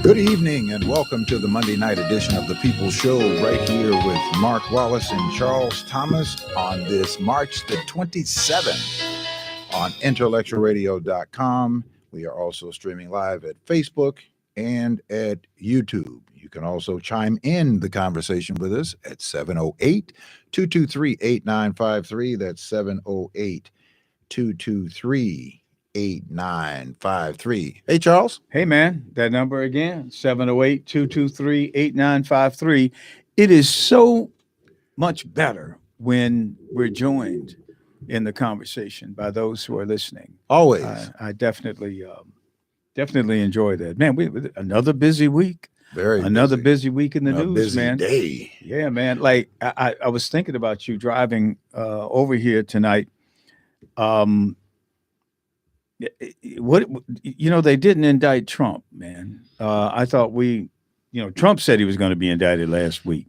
Good evening and welcome to the Monday night edition of The People's Show right here with Mark Wallace and Charles Thomas on this March the 27th on IntellectualRadio.com. We are also streaming live at Facebook and at YouTube. You can also chime in the conversation with us at 708-223-8953. That's 708-223-8953. Hey, Charles. Hey, man, that number again, 708-223-8953. It is so much better when we're joined in the conversation by those who are listening. Always. I definitely enjoy that. Man, another busy week. Another busy week in the news, busy man. Day. Yeah, man. Like I was thinking about you driving over here tonight. What they didn't indict Trump, man. I thought Trump said he was going to be indicted last week,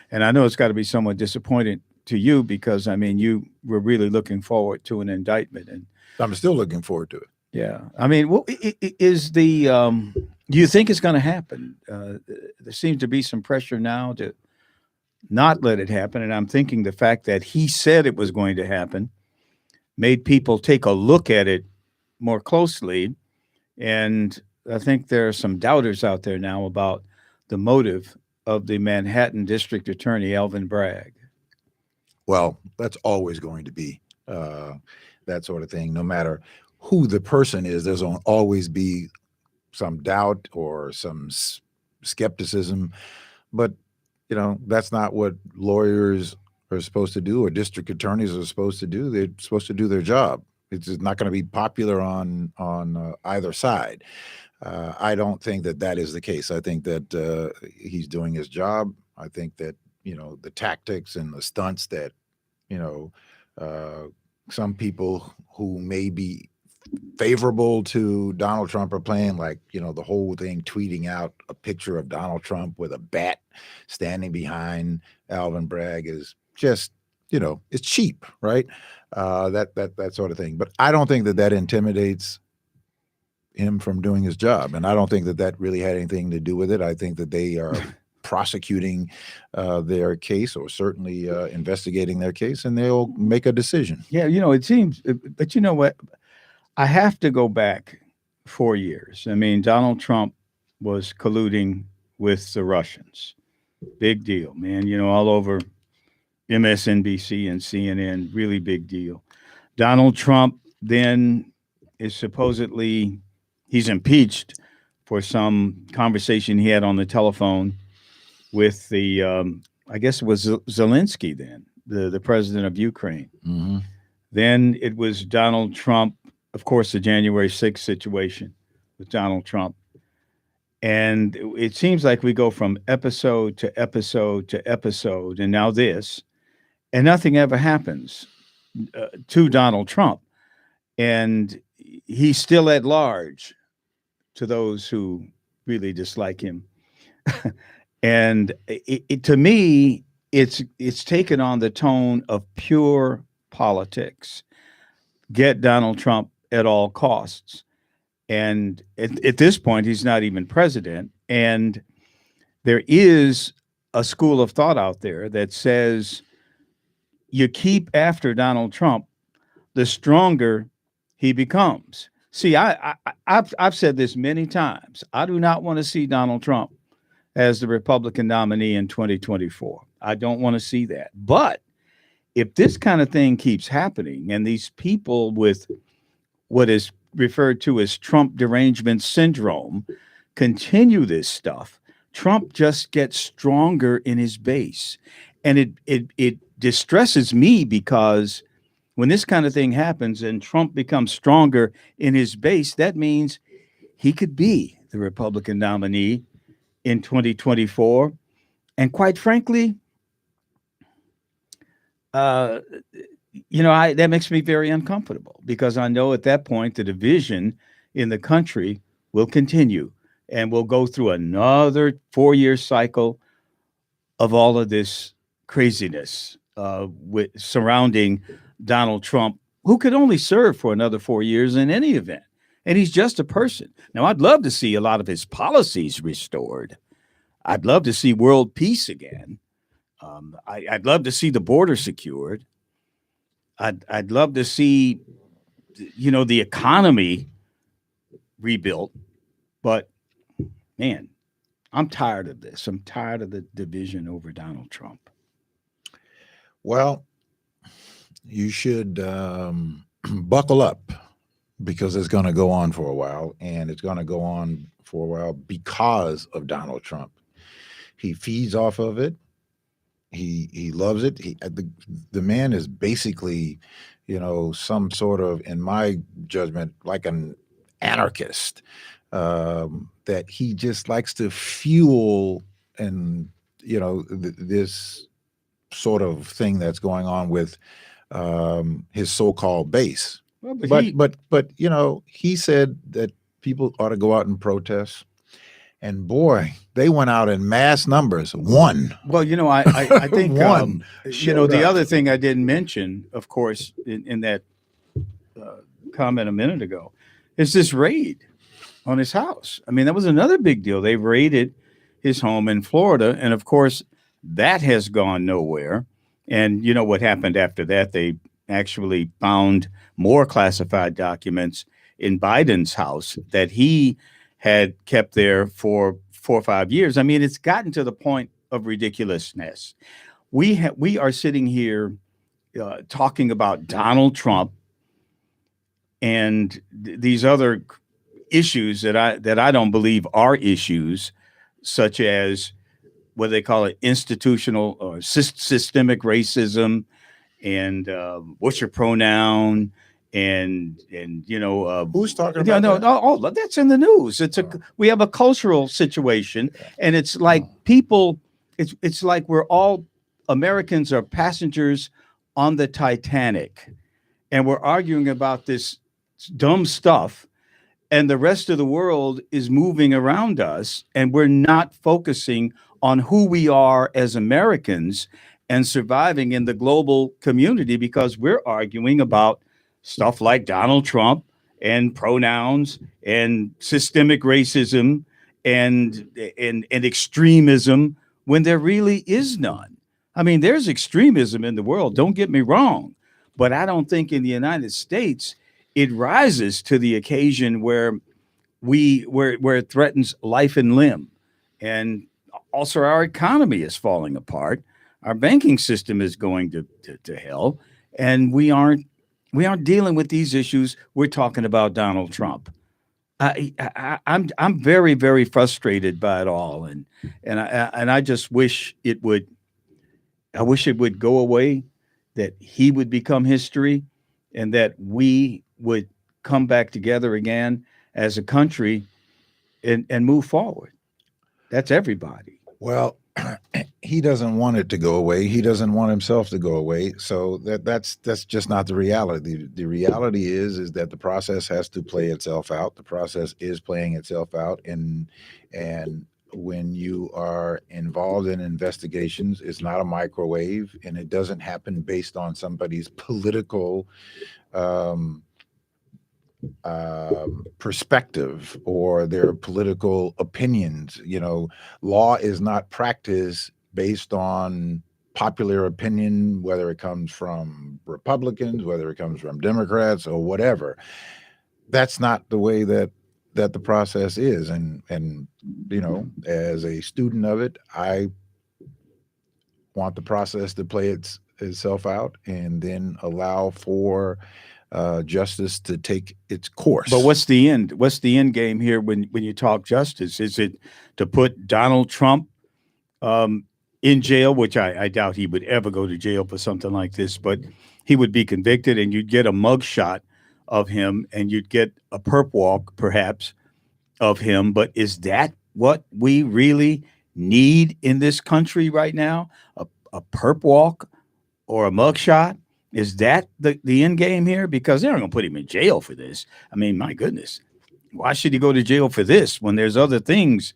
and I know it's got to be somewhat disappointing to you because you were really looking forward to an indictment, and I'm still looking forward to it. Yeah, I mean, what is the? Do you think it's going to happen? There seems to be some pressure now to not let it happen, and I'm thinking the fact that he said it was going to happen made people take a look at it more closely, and I think there are some doubters out there now about the motive of the Manhattan District Attorney Alvin Bragg. Well, that's always going to be that sort of thing. No matter who the person is, there's going to always be some doubt or some skepticism. But that's not what lawyers are supposed to do, or district attorneys are supposed to do. They're supposed to do their job. It's not going to be popular on either side. I don't think that is the case. I think that he's doing his job. I think that the tactics and the stunts that some people who may be favorable to Donald Trump are playing, like the whole thing, tweeting out a picture of Donald Trump with a bat standing behind Alvin Bragg is just it's cheap, right? That sort of thing. But I don't think that intimidates him from doing his job. And I don't think that really had anything to do with it. I think that they are prosecuting their case, or certainly investigating their case, and they'll make a decision. Yeah, it seems, but you know what? I have to go back 4 years. I mean, Donald Trump was colluding with the Russians. Big deal, man. All over MSNBC and CNN, really big deal. Donald Trump then is supposedly, he's impeached for some conversation he had on the telephone with the, I guess it was Zelensky then, the president of Ukraine. Mm-hmm. Then it was Donald Trump, of course, the January 6th situation with Donald Trump. And it seems like we go from episode to episode to episode, and now this, and nothing ever happens to Donald Trump. And he's still at large to those who really dislike him. And to me, it's taken on the tone of pure politics. Get Donald Trump at all costs. And at this point, he's not even president. And there is a school of thought out there that says you keep after Donald Trump, the stronger he becomes. See, I've said this many times. I do not want to see Donald Trump as the Republican nominee in 2024. I don't want to see that. But if this kind of thing keeps happening, and these people with what is referred to as Trump derangement syndrome continue this stuff, Trump just gets stronger in his base. And it distresses me, because when this kind of thing happens and Trump becomes stronger in his base, that means he could be the Republican nominee in 2024. And quite frankly, that makes me very uncomfortable, because I know at that point the division in the country will continue, and we'll go through another 4-year cycle of all of this craziness surrounding Donald Trump who could only serve for another 4 years in any event. And he's just a person. Now, I'd love to see a lot of his policies restored. I'd love to see world peace again. I'd love to see the border secured. I'd love to see, the economy rebuilt. But man, I'm tired of this. I'm tired of the division over Donald Trump. Well, you should buckle up, because it's going to go on for a while, and it's going to go on for a while because of Donald Trump. He feeds off of it. He loves it. The man is basically, some sort of, in my judgment, like an anarchist, that he just likes to fuel and, this sort of thing that's going on with his so-called base. Well, but he said that people ought to go out and protest. And boy, they went out in mass numbers. One. Well, I think One the other thing I didn't mention, of course, in that comment a minute ago, is this raid on his house. I mean, that was another big deal. They raided his home in Florida, and of course, that has gone nowhere. And you know what happened after that? They actually found more classified documents in Biden's house that he had kept there for 4 or 5 years. I mean, it's gotten to the point of ridiculousness. We are sitting here talking about Donald Trump and these other issues that I don't believe are issues, such as what they call it, institutional or systemic racism, and what's your pronoun, and who's talking about that? That's in the news. We have a cultural situation, and it's like people, it's like we're all Americans are passengers on the Titanic, and we're arguing about this dumb stuff, and the rest of the world is moving around us, and we're not focusing on who we are as Americans and surviving in the global community, because we're arguing about stuff like Donald Trump and pronouns and systemic racism and extremism, when there really is none. I mean, there's extremism in the world, don't get me wrong, but I don't think in the United States it rises to the occasion where it threatens life and limb. And also our economy is falling apart. Our banking system is going to hell, and we aren't dealing with these issues. We're talking about Donald Trump. I'm very, very frustrated by it all, and I just wish it would. I wish it would go away, that he would become history, and that we would come back together again as a country and move forward. That's everybody. Well, he doesn't want it to go away. He doesn't want himself to go away. So that's just not the reality. The reality is that the process has to play itself out. The process is playing itself out, and when you are involved in investigations, it's not a microwave, and it doesn't happen based on somebody's political perspective or their political opinions. Law is not practiced based on popular opinion, whether it comes from Republicans, whether it comes from Democrats, or whatever. That's not the way that the process is. And as a student of it, I want the process to play itself out, and then allow for justice to take its course. But what's the end? What's the end game here when you talk justice? Is it to put Donald Trump in jail, which I doubt he would ever go to jail for something like this, but he would be convicted, and you'd get a mugshot of him, and you'd get a perp walk perhaps of him. But is that what we really need in this country right now? A perp walk or a mugshot? Is that the end game here? Because they're not going to put him in jail for this. I mean, my goodness, why should he go to jail for this when there's other things,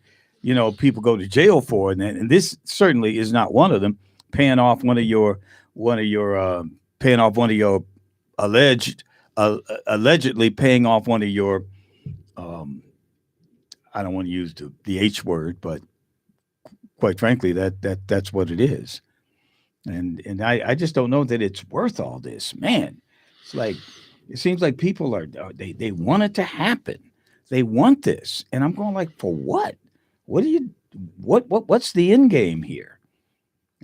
people go to jail for? And this certainly is not one of them. Paying off one of your alleged allegedly paying off one of your, I don't want to use the H word, but quite frankly, that's what it is. And I just don't know that it's worth all this, man. It's like, it seems like people they want it to happen. They want this. And I'm going like, for what? What's the end game here?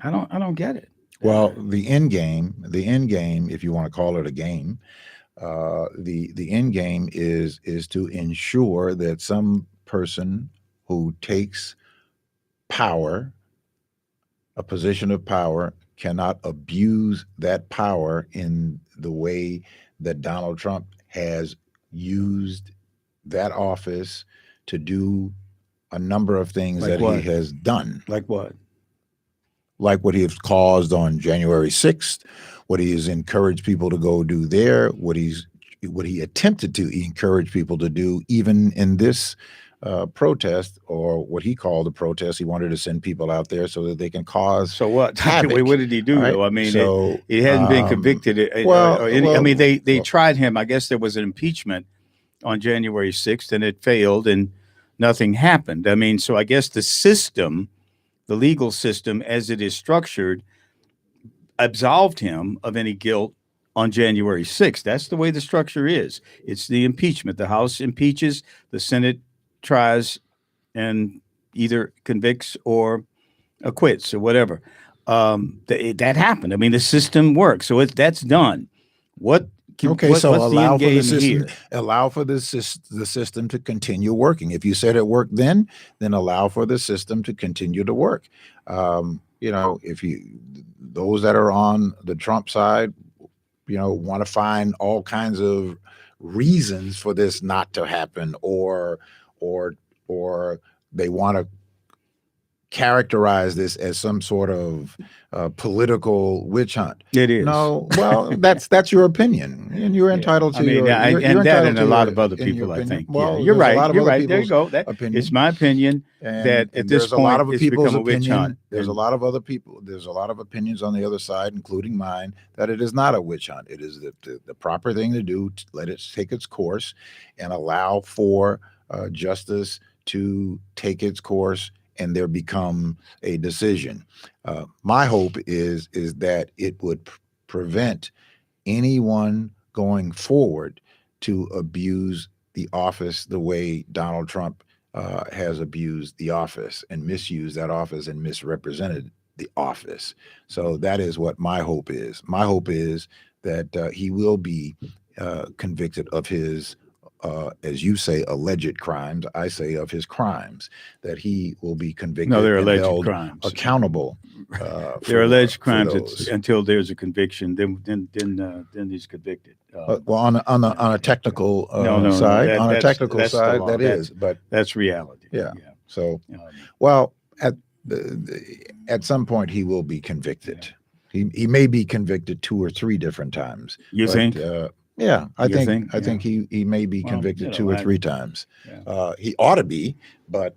I don't get it. Well, the end game, if you want to call it a game, the end game is to ensure that some person who takes power, a position of power, cannot abuse that power in the way that Donald Trump has used that office to do a number of things Like that what? he has done. Like what? Like what he has caused on January 6th, what he has encouraged people to go do there, what he attempted to encourage people to do, even in this protest, or what he called a protest. He wanted to send people out there so that they can cause. So what? havoc. Wait, what did he do, Right? though? I mean, So, he hadn't been convicted. I mean, they tried him. I guess there was an impeachment on January 6th, and it failed, and nothing happened. I mean, so I guess the system, the legal system as it is structured, absolved him of any guilt on January 6th. That's the way the structure is. It's the impeachment. The House impeaches, the Senate tries and either convicts or acquits or whatever. That happened. I mean, the system works. So that's done. What's allow the end game here? Allow for the system to continue working. If you said it worked then allow for the system to continue to work. If those that are on the Trump side, want to find all kinds of reasons for this not to happen, or they want to characterize this as some sort of political witch hunt. It is. No, well, that's your opinion, and you're entitled to. I mean, and a lot of other people, I think. Well, you're right. You're right. There you go. It's my opinion that at this point it's become a witch hunt. There's a lot of other people. There's a lot of opinions on the other side, including mine, that it is not a witch hunt. It is the proper thing to do. To let it take its course and allow for justice to take its course, and there become a decision. My hope is that it would prevent anyone going forward to abuse the office the way Donald Trump has abused the office and misused that office and misrepresented the office. So that is what my hope is. My hope is that he will be convicted of his as you say, alleged crimes. I say of his crimes, that he will be convicted. No, they're and alleged held crimes. Accountable. They're alleged crimes until there's a conviction. Then he's convicted. Well, on a technical side, that is, but that's reality. Yeah. So, at some point he will be convicted. Yeah. He may be convicted 2 or 3 different times. You think? Yeah, I think he may be convicted 2 or 3 times. Yeah. He ought to be, but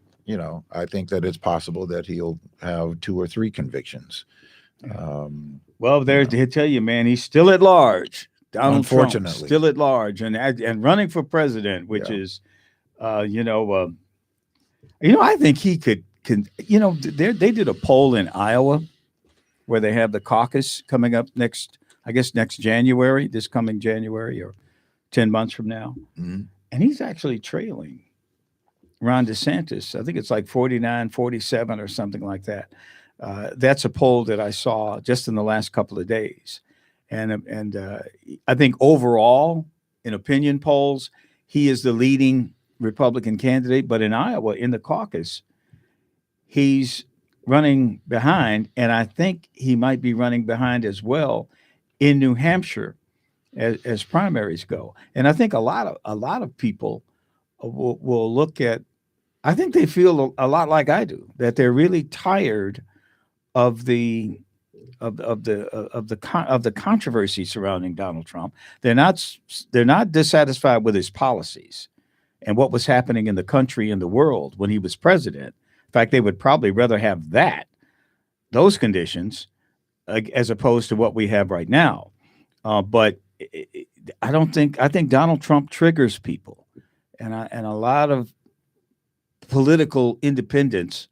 I think that it's possible that he'll have 2 or 3 convictions. Yeah. He'll tell you, man, he's still at large. Donald Trump still at large and running for president, which is, I think he could. They did a poll in Iowa where they have the caucus coming up next January, this coming January, or 10 months from now. Mm-hmm. And he's actually trailing Ron DeSantis. I think it's like 49, 47 or something like that. That's a poll that I saw just in the last couple of days. And I think overall, in opinion polls, he is the leading Republican candidate. But in Iowa, in the caucus, he's running behind. And I think he might be running behind as well in New Hampshire as primaries go. And I think a lot of people will look at, I think they feel a lot like I do, that they're really tired of the controversy surrounding Donald Trump. They're not dissatisfied with his policies and what was happening in the country and the world when he was president. In fact, they would probably rather have those conditions as opposed to what we have right now. But I think Donald Trump triggers people, and a lot of political independents,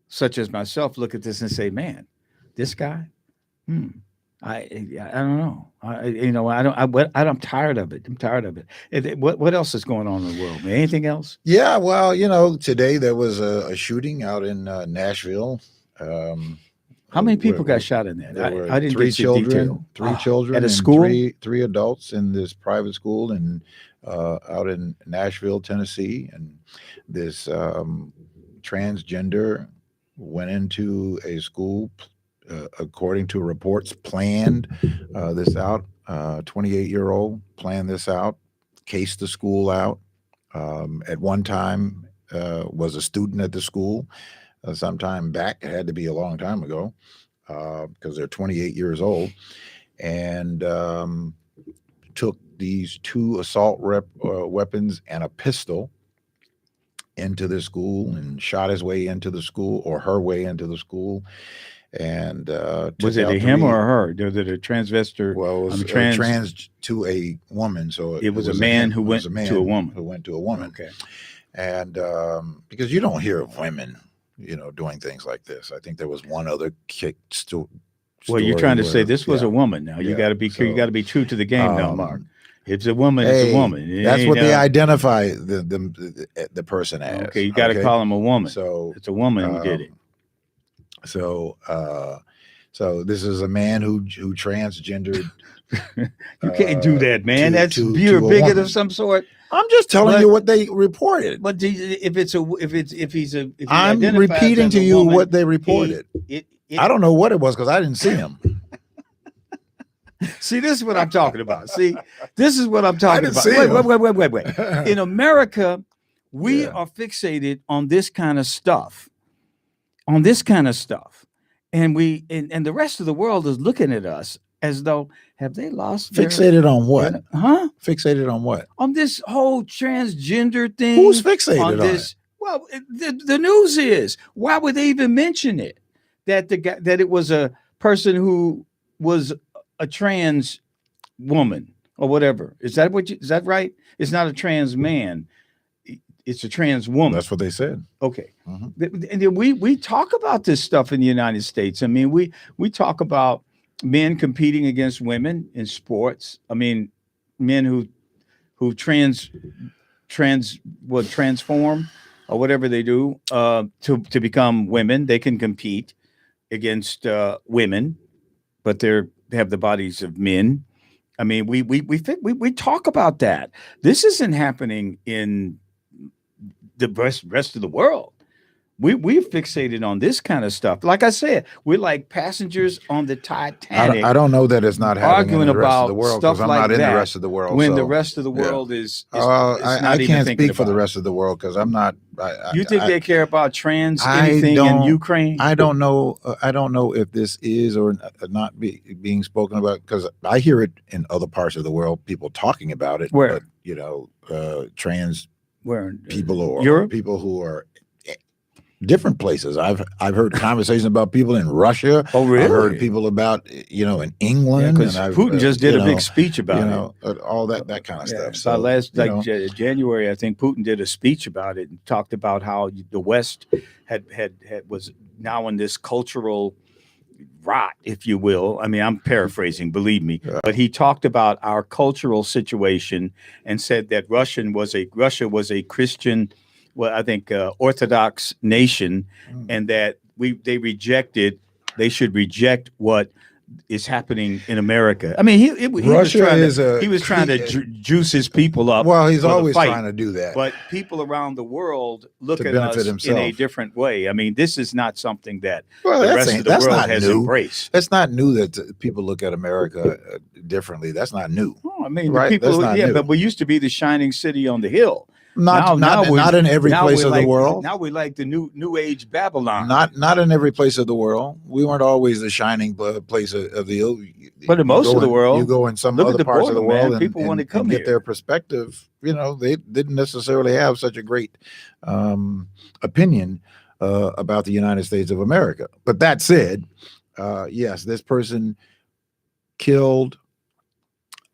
such as myself, look at this and say, "Man, this guy, I don't know. I'm tired of it. I'm tired of it. What else is going on in the world, man? Anything else? Yeah, well, today there was a shooting out in Nashville. How many people got shot in that? There were I didn't three get the children, detail. three children At a and school? three adults in this private school and out in Nashville, Tennessee. And this transgender went into a school, according to reports, planned this out. 28-year-old planned this out, cased the school out. At one time, was a student at the school. Some time back, it had to be a long time ago, because they're 28 years old, and took these two assault weapons and a pistol into the school and shot his way into the school, or her way into the school. And Was it a him or a her? Was it a transvestor? Well, it was trans to a woman. So it was a man who went to a woman. Who went to a woman. Okay. And because you don't hear of women, doing things like this. I think there was one other Well, you're trying to say this was a woman. Now you got to be you got to be true to the game now, Mark. It's a woman. It's a woman. That's what they identify the person as. Okay, you got to call him a woman. So it's a woman who did it. So this is a man who transgendered. You can't do that, man. That's you're a bigot of some sort. I'm just telling you what they reported. But I'm repeating to you what they reported. I don't know what it was because I didn't see him. See, this is what I'm talking about. See, this is what I'm talking about. Wait. In America, we are fixated on this kind of stuff. And the rest of the world is looking at us as though, have they lost fixated on what? Huh? Fixated on what? On this whole transgender thing. Who's fixated on this? Well, the news is. Why would they even mention it? That it was a person who was a trans woman or whatever. Is that right? It's not a trans man. It's a trans woman. That's what they said. Okay. And we talk about this stuff in the United States. I mean, we talk about men competing against women in sports. I mean, men who transform or whatever they do to become women. They can compete against women, but they have the bodies of men. I mean, we talk about that. This isn't happening in the rest of the world. We're fixated on this kind of stuff. Like I said, we're like passengers on the Titanic. I don't know that it's not happening in the rest about of the world stuff because I'm like not in that the rest of the world. When the rest of the world is I can't speak for the rest of the world because I'm not. You think they care about anything in Ukraine? I don't know. I don't know if this is or not being spoken about because I hear it in other parts of the world. People talking about it. Where? But, trans people or Europe? People who are different places. I've heard conversations about people in Russia. Oh, really? I've heard people about in England. Because Putin just did a big speech about it. All that kind of stuff. So last January, I think Putin did a speech about it and talked about how the West was now in this cultural rot, if you will. I mean, I'm paraphrasing, believe me, but he talked about our cultural situation and said that Russia was a Christian, I think Orthodox nation, and that they should reject what is happening in America. I mean, he was trying to juice his people up. Well, he's always trying to do that. But people around the world look at us in a different way. I mean, this is not something that the rest of the world has embraced. That's not new that people look at America differently. That's not new. I mean, but we used to be the shining city on the hill. Not in every place of the world. Now we like the new age Babylon. Not in every place of the world. We weren't always the shining place of the. But in most of the world, you go in some other parts of the world, and people want to come get their perspective. They didn't necessarily have such a great opinion about the United States of America. But that said, yes, this person killed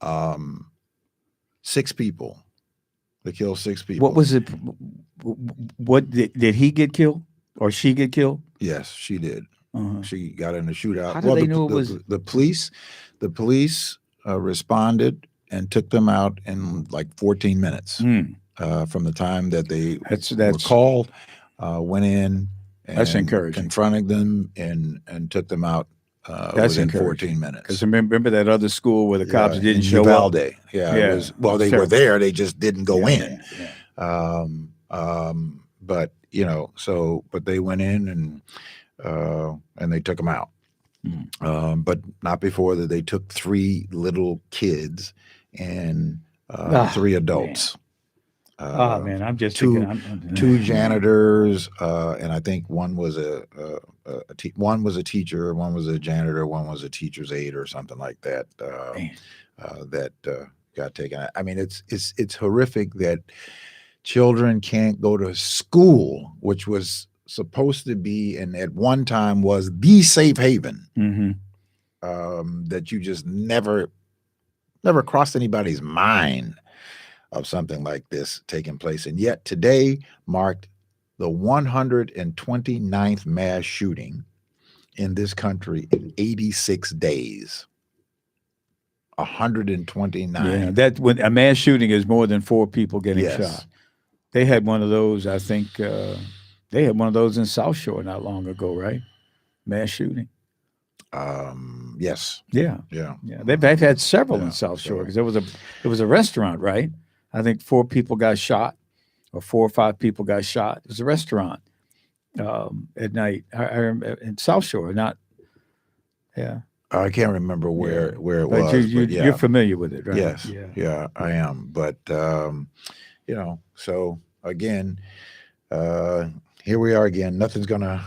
6 people. They killed 6 people. What was it? What did he get killed or she get killed? Yes, she did. Uh-huh. She got in a shootout. How did they know it was the police? The police responded and took them out in like 14 minutes from the time that they were called. Went in and that's encouraging. Confronted them and took them out within 14 minutes. Because remember that other school where the cops didn't show Uvalde. up? Yeah, it was, well, they were there. They just didn't go in. Yeah. But but they went in and they took them out. But not before that. They took 3 little kids and 3 adults. Man, I'm just thinking, 2 janitors, and I think one was one was a teacher, one was a janitor, one was a teacher's aide or something like that. That got taken. I mean, it's horrific that children can't go to school, which was supposed to be, and at one time was the safe haven. That you just never crossed anybody's mind of something like this taking place. And yet today marked the 129th mass shooting in this country in 86 days. 129. Yeah, that when a mass shooting is more than 4 people getting shot. They had one of those, I think, they had one of those in South Shore not long ago, right? Mass shooting. Yes. Yeah. They've had several in South Shore because it was a restaurant, right? I think 4 people got shot, or 4 or 5 people got shot. It was a restaurant at night. I remember in South Shore, not. Yeah. I can't remember where it was. You're familiar with it, right? Yes. Yeah, I am. But so again, here we are again. Nothing's gonna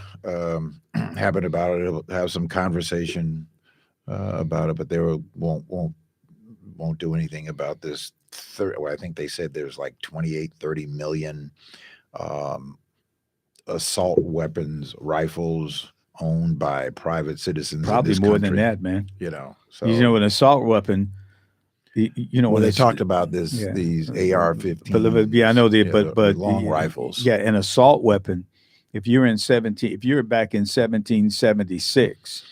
happen about it. It'll have some conversation about it, but they won't do anything about this. I think they said there's like 30 million assault weapons, rifles owned by private citizens. Probably more than that, man. So an assault weapon. When they talked about these AR-15. Yeah, I know but long rifles. Yeah, an assault weapon. If you're back in 1776,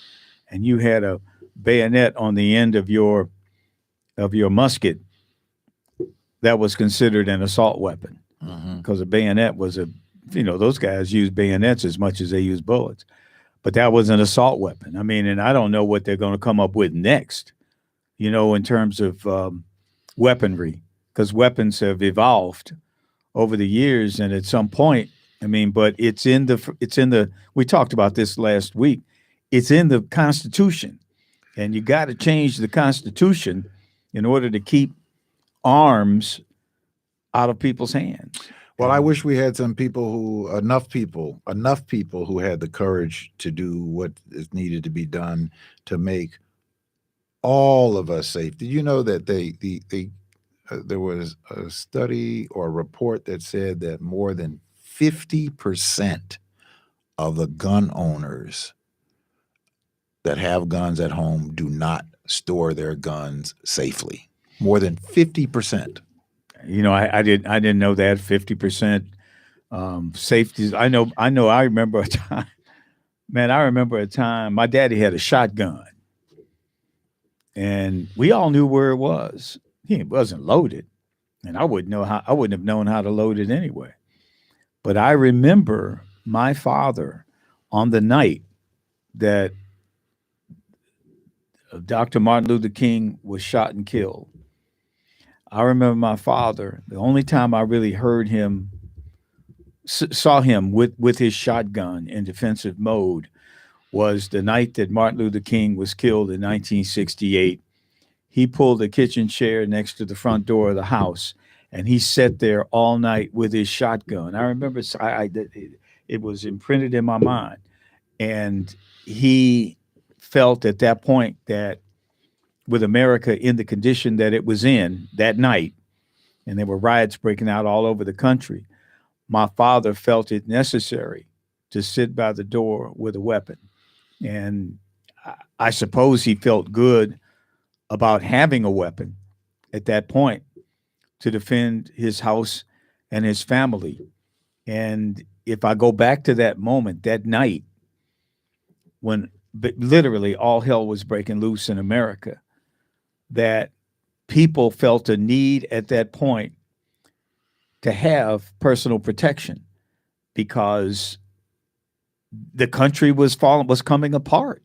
and you had a bayonet on the end of your musket, that was considered an assault weapon, because a bayonet was those guys use bayonets as much as they use bullets, but that was an assault weapon. I mean, and I don't know what they're going to come up with next, in terms of weaponry, because weapons have evolved over the years, and at some point, but it's in the. We talked about this last week. It's in the Constitution, and you got to change the Constitution in order to keep arms out of people's hands. Well, I wish we had enough people who had the courage to do what is needed to be done to make all of us safe. Did you know that there was a study or a report that said that more than 50% of the gun owners that have guns at home do not store their guns safely? More than 50%. I didn't know that 50% safety. I know. I remember a time, man. I remember a time my daddy had a shotgun, and we all knew where it was. It wasn't loaded, and I wouldn't have known how to load it anyway. But I remember my father on the night that Dr. Martin Luther King was shot and killed. I remember my father, the only time I really heard him, saw him with his shotgun in defensive mode, was the night that Martin Luther King was killed in 1968. He pulled a kitchen chair next to the front door of the house, and he sat there all night with his shotgun. I remember it was imprinted in my mind. And he felt at that point that with America in the condition that it was in that night, and there were riots breaking out all over the country, my father felt it necessary to sit by the door with a weapon. And I suppose he felt good about having a weapon, at that point to defend his house and his family. And if I go back to that moment, that night, when literally all hell was breaking loose in America, that people felt a need at that point to have personal protection because the country was coming apart.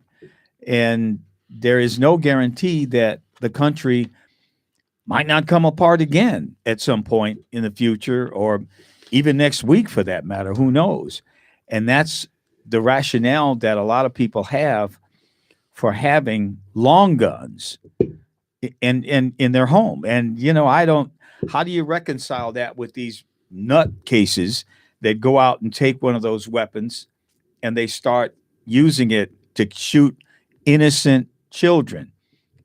And there is no guarantee that the country might not come apart again at some point in the future, or even next week for that matter. Who knows? And that's the rationale that a lot of people have for having long guns in their home. And how do you reconcile that with these nut cases that go out and take one of those weapons and they start using it to shoot innocent children?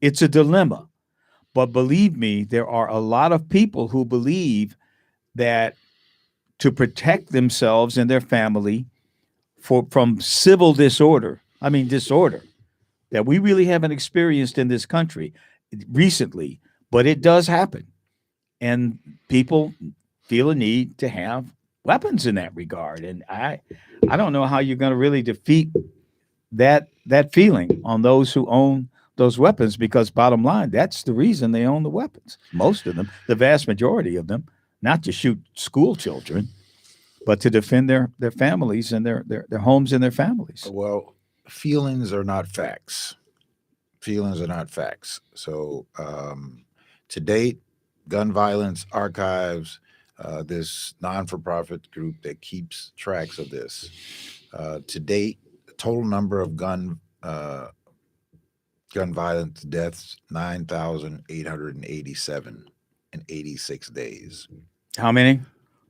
It's a dilemma. But believe me, there are a lot of people who believe that to protect themselves and their family from civil disorder that we really haven't experienced in this country recently, but it does happen. And people feel a need to have weapons in that regard. And I don't know how you're going to really defeat that feeling on those who own those weapons, because bottom line, that's the reason they own the weapons. Most of them, the vast majority of them, not to shoot school children, but to defend their families and their homes and their families. Well, feelings are not facts. Feelings are not facts. So to date, Gun Violence Archives, this non-for-profit group that keeps tracks of this, to date, the total number of gun violence deaths, 9,887 in 86 days. How many?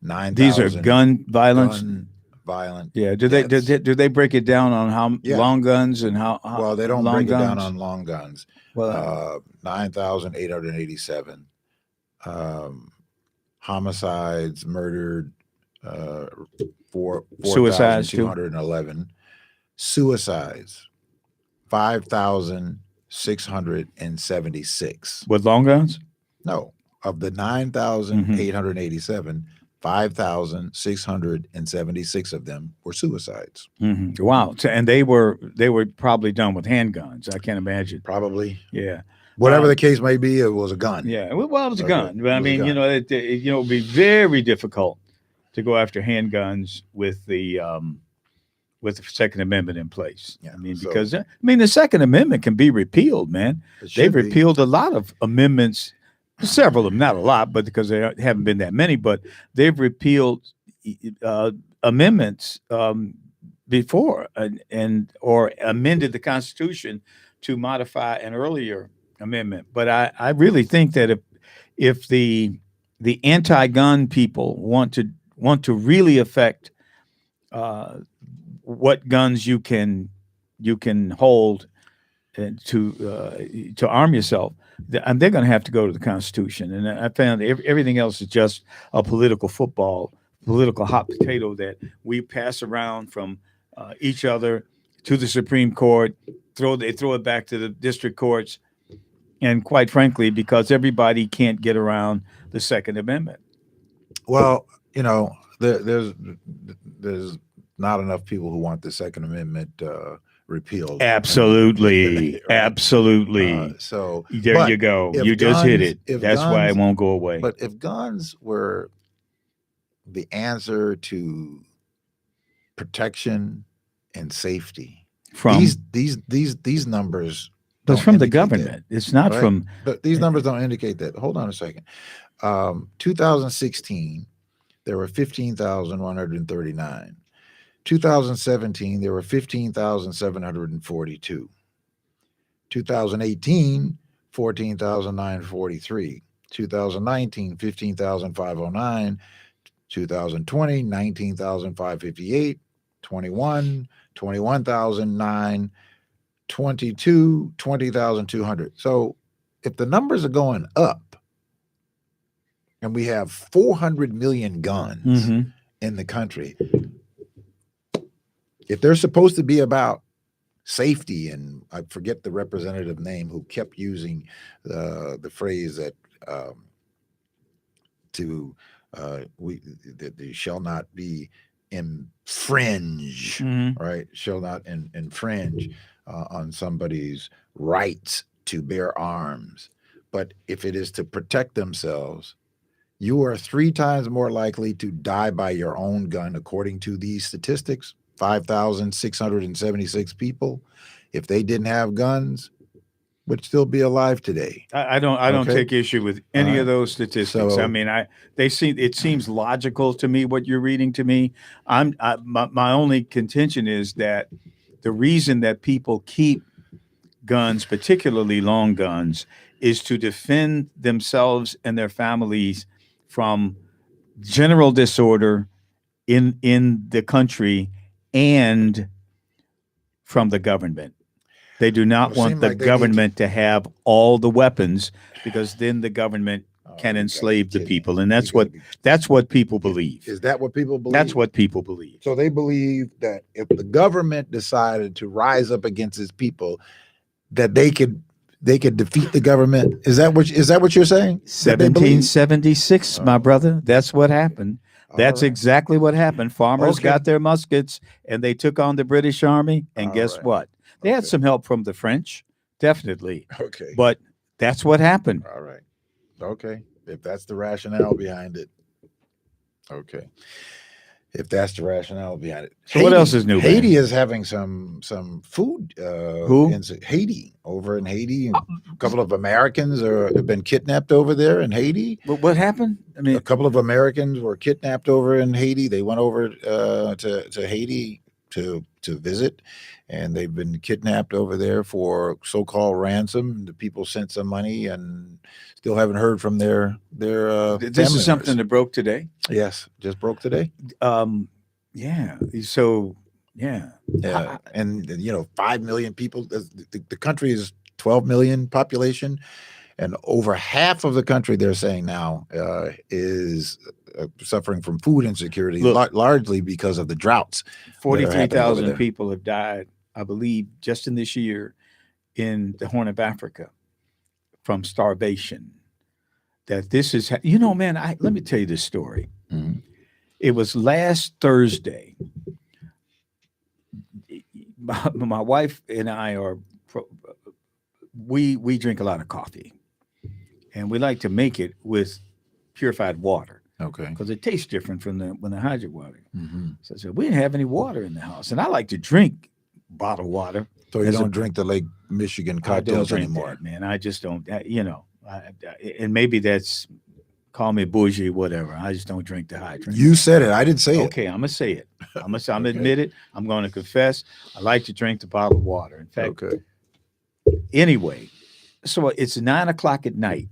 9,000. These are gun violence. Gun violent. Yeah. Do deaths. they break it down on how long guns and how? Well, they don't break it down on long guns. Well, 9,887 homicides, murdered, suicides, 4,211 suicides, 5,676 with long guns. No, of the 9,887, 5,676 of them were suicides. Mm-hmm. Wow. So, and they were probably done with handguns. I can't imagine. Probably. Yeah. Whatever the case may be, it was a gun. Yeah. Well, it was a gun. But I mean, it would be very difficult to go after handguns with the Second Amendment in place. Yeah, I mean, because the Second Amendment can be repealed, man. They've repealed a lot of amendments, several of them, not a lot, but because there haven't been that many, but they've repealed amendments before or amended the Constitution to modify an earlier amendment. But I really think that if the anti-gun people want to really affect what guns you can hold to arm yourself, and they're going to have to go to the Constitution. And I found everything else is just a political hot potato that we pass around from each other to the Supreme Court. They throw it back to the district courts, and quite frankly, because everybody can't get around the Second Amendment. Well, there's not enough people who want the Second Amendment repealed. Absolutely. Right? Absolutely. So there you go. You just hit it. That's why it won't go away. But if guns were the answer to protection and safety, from these numbers, but from the government, it's not from. But these numbers don't indicate that. Hold on a second. 2016, there were 15,139. 2017, there were 15,742. 2018, 14,943. 2019, 15,509. 2020, 19,558. 21, 21,009. 22, 20,200. So if the numbers are going up and we have 400 million guns in the country, if they're supposed to be about safety, and I forget the representative name who kept using the phrase that that they shall not be infringe, right? Shall not infringe on somebody's rights to bear arms. But if it is to protect themselves, you are 3 times more likely to die by your own gun, according to these statistics. 5,676 people, if they didn't have guns, would still be alive today. I don't Okay. take issue with any of those statistics. So- I mean, it seems logical to me what you're reading to me. My only contention is that the reason that people keep guns, particularly long guns, is to defend themselves and their families from general disorder in the country and from the government. They do not Well, it want seemed the like they government to have all the weapons, because then the government can enslave the people, and that's what people believe. Is that what people believe? That's what people believe. So they believe that if the government decided to rise up against its people, that they could defeat the government. Is that what you're saying? That they believe? 1776, my brother. That's what happened. That's right. exactly what happened. Farmers Okay. got their muskets and they took on the British Army. And All guess right. what? They had Okay. some help from the French, definitely. Okay. But that's what happened. All right. Okay. If that's the rationale behind it. Okay. If that's the rationale behind it. So what else is new, Haiti man? is having some food. Who? Haiti. Over in Haiti. A couple of Americans have been kidnapped over there in Haiti. But what happened? I mean, A couple of Americans were kidnapped over in Haiti. They went over to Haiti to visit, and they've been kidnapped over there for so-called ransom. The people sent some money and still haven't heard from their this family is something members. that broke today. Yes, just broke today. Yeah. So, yeah. Yeah, and 5 million people. The country is 12 million population, and over half of the country, they're saying now, is suffering from food insecurity, Look, largely because of the droughts. 43,000 people have died, I believe, just in this year in the Horn of Africa from starvation. That this is, man, let me tell you this story. Mm-hmm. It was last Thursday. My wife and I we drink a lot of coffee, and we like to make it with purified water. Okay. Because it tastes different from when the hydro water. Mm-hmm. So I said, we didn't have any water in the house. And I like to drink bottled water. So you don't drink the Lake Michigan cocktails anymore? That, man. I just don't, and maybe that's, call me bougie, whatever. I just don't drink the hydrant. You said it. I didn't say it. Okay, I'm going to say it. I'm going to admit it. I'm going to confess. I like to drink the bottled water. In fact, anyway, so it's 9:00 at night.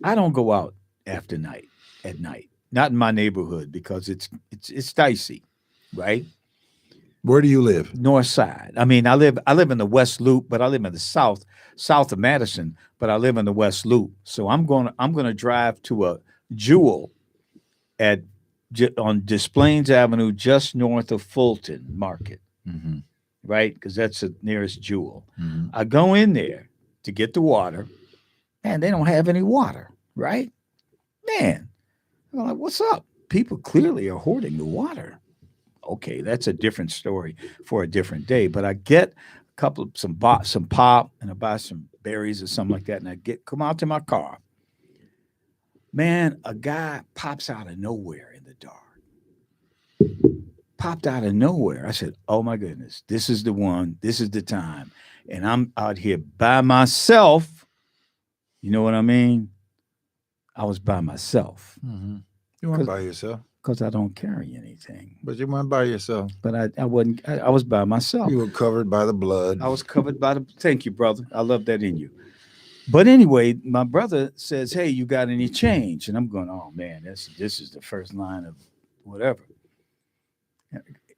I don't go out at night, not in my neighborhood, because it's dicey, right? Where do you live? North side. I mean, I live in the West Loop, but I live in the south of Madison, but I live in the West Loop. So I'm going to drive to a Jewel on Des Plaines Avenue, just north of Fulton Market, right? Because that's the nearest Jewel. Mm-hmm. I go in there to get the water, and they don't have any water, right? Man, I'm like, what's up? People clearly are hoarding the water. Okay, that's a different story for a different day. But I get some pop, and I buy some berries or something like that, and I come out to my car. Man, a guy pops out of nowhere in the dark. Popped out of nowhere. I said, oh my goodness, this is the one. This is the time. And I'm out here by myself. You know what I mean? I was by myself. Mm-hmm. You weren't by yourself. Because I don't carry anything. But you weren't by yourself. But I wasn't. I was by myself. You were covered by the blood. I was covered by the. Thank you, brother. I love that in you. But anyway, my brother says, "Hey, you got any change?" And I'm going, "Oh man, this is the first line of whatever."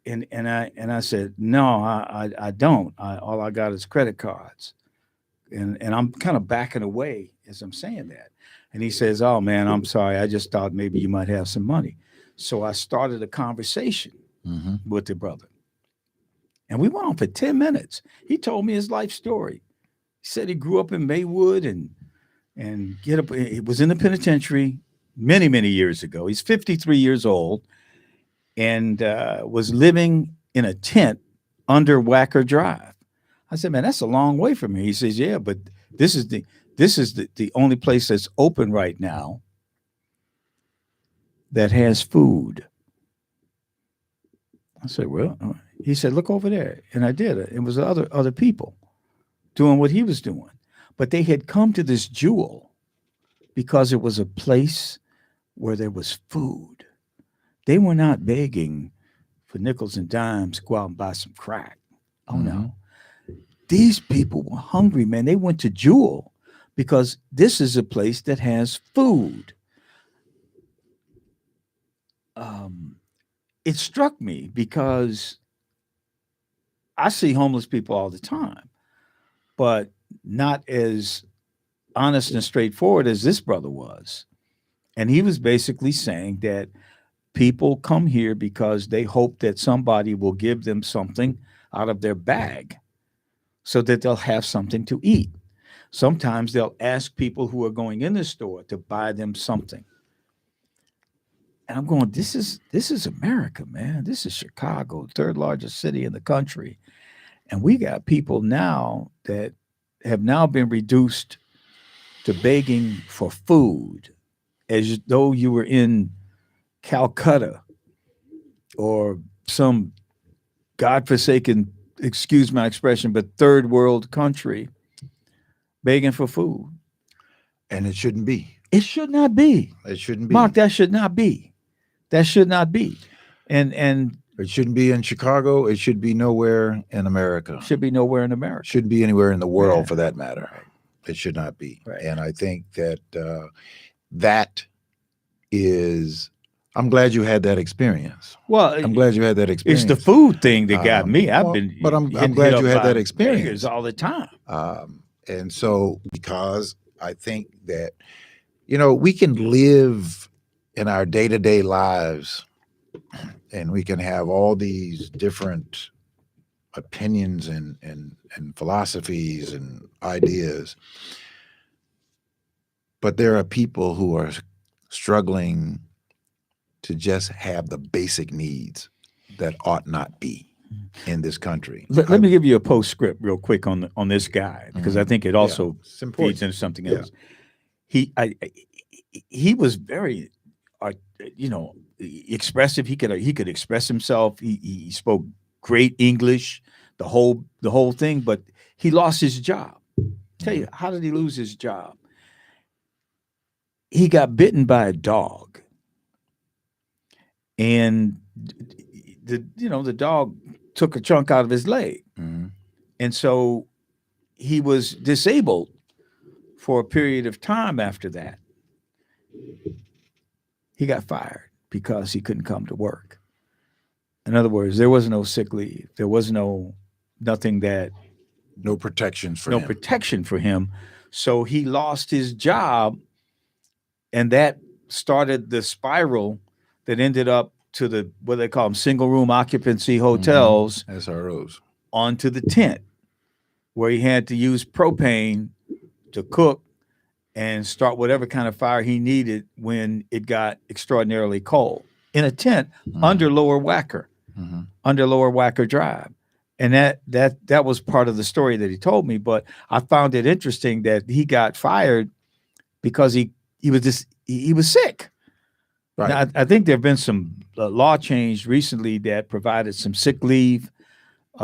And I said, "No, I don't. All I got is credit cards." And I'm kind of backing away as I'm saying that. And he says, "Oh man, I'm sorry. I just thought maybe you might have some money." So I started a conversation with the brother. And we went on for 10 minutes. He told me his life story. He said he grew up in Maywood and and get up. He was in the penitentiary many, many years ago. He's 53 years old and was living in a tent under Wacker Drive. I said, man, that's a long way from here. He says, yeah, but this is the only place that's open right now that has food. I said, well, he said, look over there. And I did. It was other people doing what he was doing. But they had come to this jewel because it was a place where there was food. They were not begging for nickels and dimes to go out and buy some crack. Oh, no. These people were hungry, man. They went to Jewel because this is a place that has food. It struck me because I see homeless people all the time, but not as honest and straightforward as this brother was. And he was basically saying that people come here because they hope that somebody will give them something out of their bag so that they'll have something to eat. Sometimes they'll ask people who are going in the store to buy them something. And I'm going, this is America, man. This is Chicago, third largest city in the country. And we got people now that have now been reduced to begging for food as though you were in Calcutta or some godforsaken, excuse my expression, but third world country begging for food. And it shouldn't be. It should not be. It shouldn't be. Mark, that should not be. That should not be. And it shouldn't be in Chicago. It should be nowhere in America. Should be nowhere in America. Shouldn't be anywhere in the world for that matter. Right. It should not be. Right. And I think that that is, I'm glad you had that experience. Well, I'm glad you had that experience. It's the food thing that got me. But I'm glad you had that experience all the time. And so, because I think that, we can live in our day-to-day lives and we can have all these different opinions and philosophies and ideas. But there are people who are struggling to just have the basic needs that ought not be in this country. Let me give you a postscript real quick on this guy, because I think it also feeds into something else. He was very, expressive. He could express himself. He spoke great English, the whole thing. But he lost his job. Tell you, how did he lose his job? He got bitten by a dog, and the dog took a chunk out of his leg, and so he was disabled for a period of time after that. He got fired because he couldn't come to work. In other words, there was no sick leave. There was nothing that. No protections for him. No protection for him. So he lost his job, and that started the spiral that ended up to what they call them, single room occupancy hotels. SROs. Onto the tent, where he had to use propane to cook and start whatever kind of fire he needed when it got extraordinarily cold in a tent under Lower Wacker, under Lower Wacker Drive. And that was part of the story that he told me. But I found it interesting that he got fired because he was sick. Right. Now, I think there have been some law change recently that provided some sick leave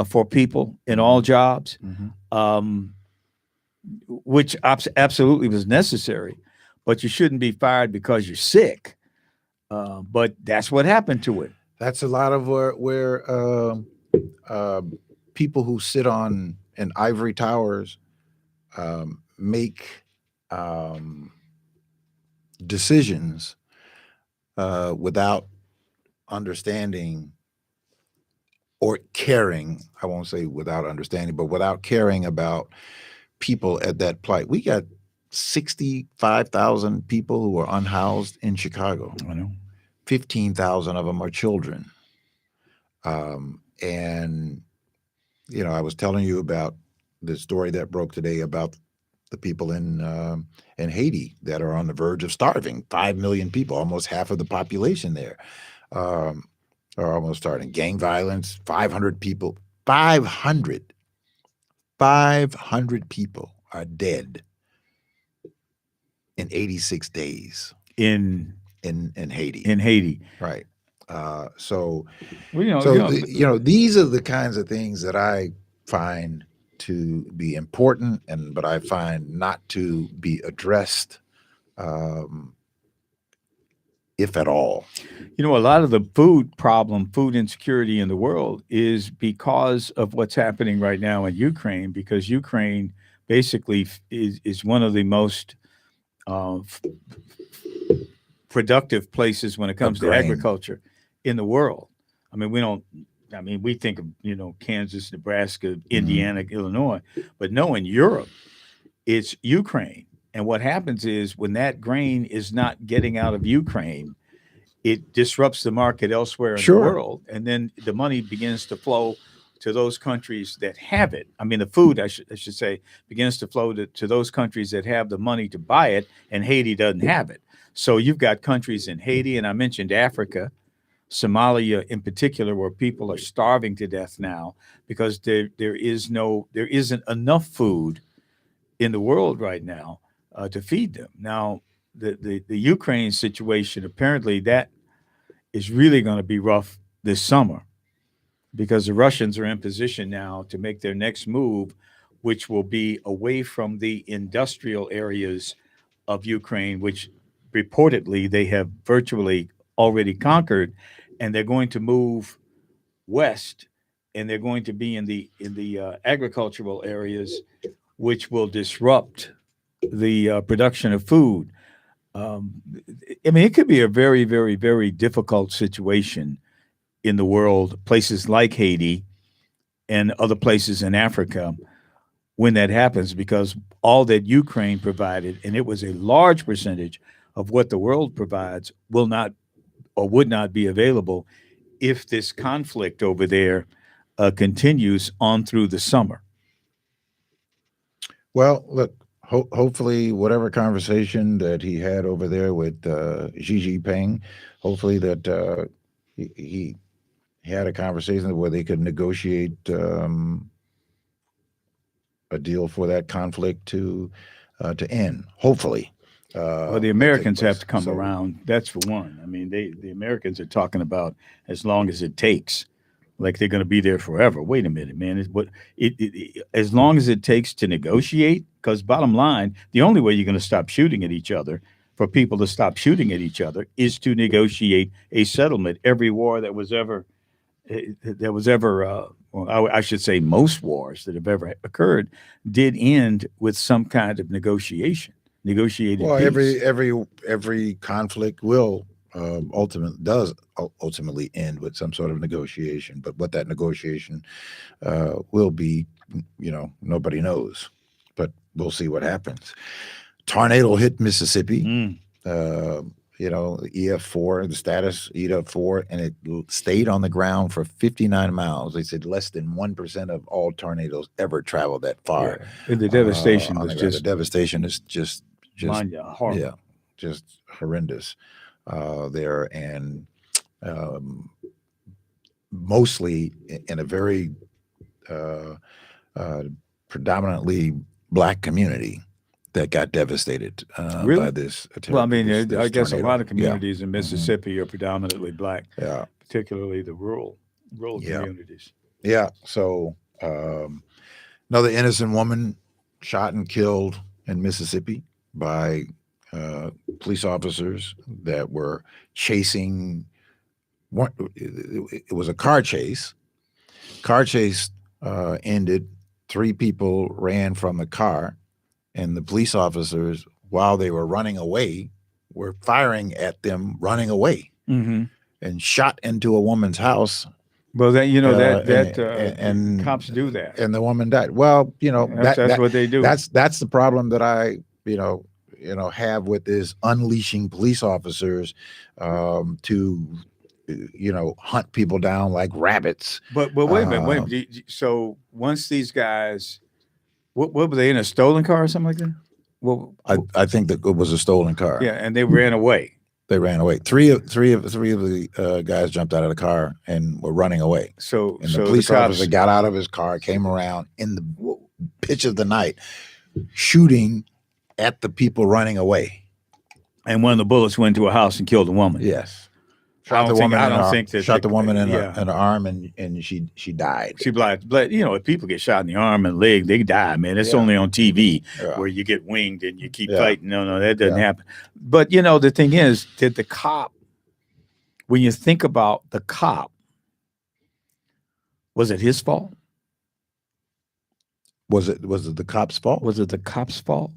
for people in all jobs. Which absolutely was necessary, but you shouldn't be fired because you're sick. But that's what happened to it. That's a lot of where people who sit in ivory towers make decisions without understanding or caring. I won't say without understanding, but without caring about people at that plight. We got 65,000 people who are unhoused in Chicago. I know. 15,000 of them are children. And, I was telling you about the story that broke today about the people in Haiti that are on the verge of starving. 5 million people, almost half of the population there, are almost starving. Gang violence, 500 people, 500 people are dead in 86 days in Haiti. in Haiti. Right. So Well, these are the kinds of things that I find to be important, but I find not to be addressed, if at all. a lot of the food insecurity in the world is because of what's happening right now in Ukraine, because Ukraine basically is one of the most productive places when it comes to agriculture in the world. I mean, we think of, Kansas, Nebraska, Indiana, Illinois, but no, in Europe, it's Ukraine. And what happens is when that grain is not getting out of Ukraine, it disrupts the market elsewhere in the world. And then the money begins to flow to those countries that have it. I mean, the food, I should say, begins to flow to those countries that have the money to buy it, and Haiti doesn't have it. So you've got countries in Haiti, and I mentioned Africa, Somalia in particular, where people are starving to death now because there isn't enough food in the world right now to feed them. Now, the Ukraine situation, apparently that is really going to be rough this summer because the Russians are in position now to make their next move, which will be away from the industrial areas of Ukraine, which reportedly they have virtually already conquered, and they're going to move west, and they're going to be in the agricultural areas, which will disrupt the production of food. I mean, it could be a very, very, very difficult situation in the world, places like Haiti and other places in Africa, when that happens, because all that Ukraine provided, and it was a large percentage of what the world provides, will not or would not be available if this conflict over there continues on through the summer. Well, look, hopefully whatever conversation that he had over there with Xi Jinping, hopefully that he had a conversation where they could negotiate a deal for that conflict to end, hopefully. Well, the Americans have to come around. That's for one. I mean, the Americans are talking about as long as it takes, like they're going to be there forever. Wait a minute, man. As long as it takes to negotiate, because bottom line, the only way you're going to stop shooting at each other, for people to stop shooting at each other, is to negotiate a settlement. Every war that was ever, well, I should say most wars that have ever occurred did end with some kind of negotiated peace. Every conflict will ultimately end with some sort of negotiation, but what that negotiation will be, nobody knows, but we'll see what happens. Tornado hit Mississippi. EF4, the status EF4, and it stayed on the ground for 59 miles. They said less than 1% of all tornadoes ever travel that far. Yeah. And the devastation was the devastation is just horrible. Yeah, just horrendous there, and mostly in a very predominantly Black community that got devastated Really? by this. Well, I mean, this I guess tornado. a lot of communities in Mississippi are predominantly Black, Yeah. particularly the rural communities. Yeah. So another innocent woman shot and killed in Mississippi by police officers that were chasing. It was a car chase. Car chase ended. 3 people ran from the car, and the police officers, while they were running away, were firing at them running away, and shot into a woman's house. Well, and cops do that, and the woman died. Well, that's what they do. That's the problem that I have with this unleashing police officers to hunt people down like rabbits. But wait a minute. So once these guys What were they in a stolen car or something like that? Well, I think that it was a stolen car. yeah, and they ran away. They ran away. Three of the guys jumped out of the car and were running away. So, And the so police the cops, officer got out of his car, came around in the pitch of the night, shooting at the people running away. and one of the bullets went into a house and killed a woman. Yes. I don't think that shot the woman in yeah. the arm and she died. She blind, but if people get shot in the arm and leg, they die, man. It's Yeah. only on TV Yeah. where you get winged and you keep Yeah. fighting. No, that doesn't Yeah. happen. But the thing is, did the cop, when you think about the cop, was it his fault? Was it the cop's fault? Was it the cop's fault?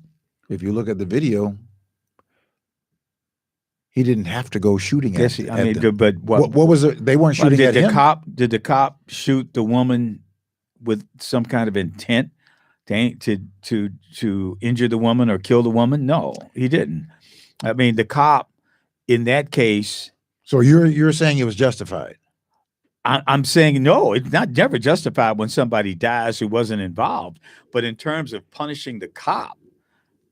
If you look at the video, he didn't have to go shooting Yes, at I mean, them. but What was it? They weren't shooting at did him. Did the cop shoot the woman with some kind of intent to injure the woman or kill the woman? No, he didn't. I mean, the cop in that case. So you're saying it was justified? I'm saying no. It's never justified when somebody dies who wasn't involved. But in terms of punishing the cop,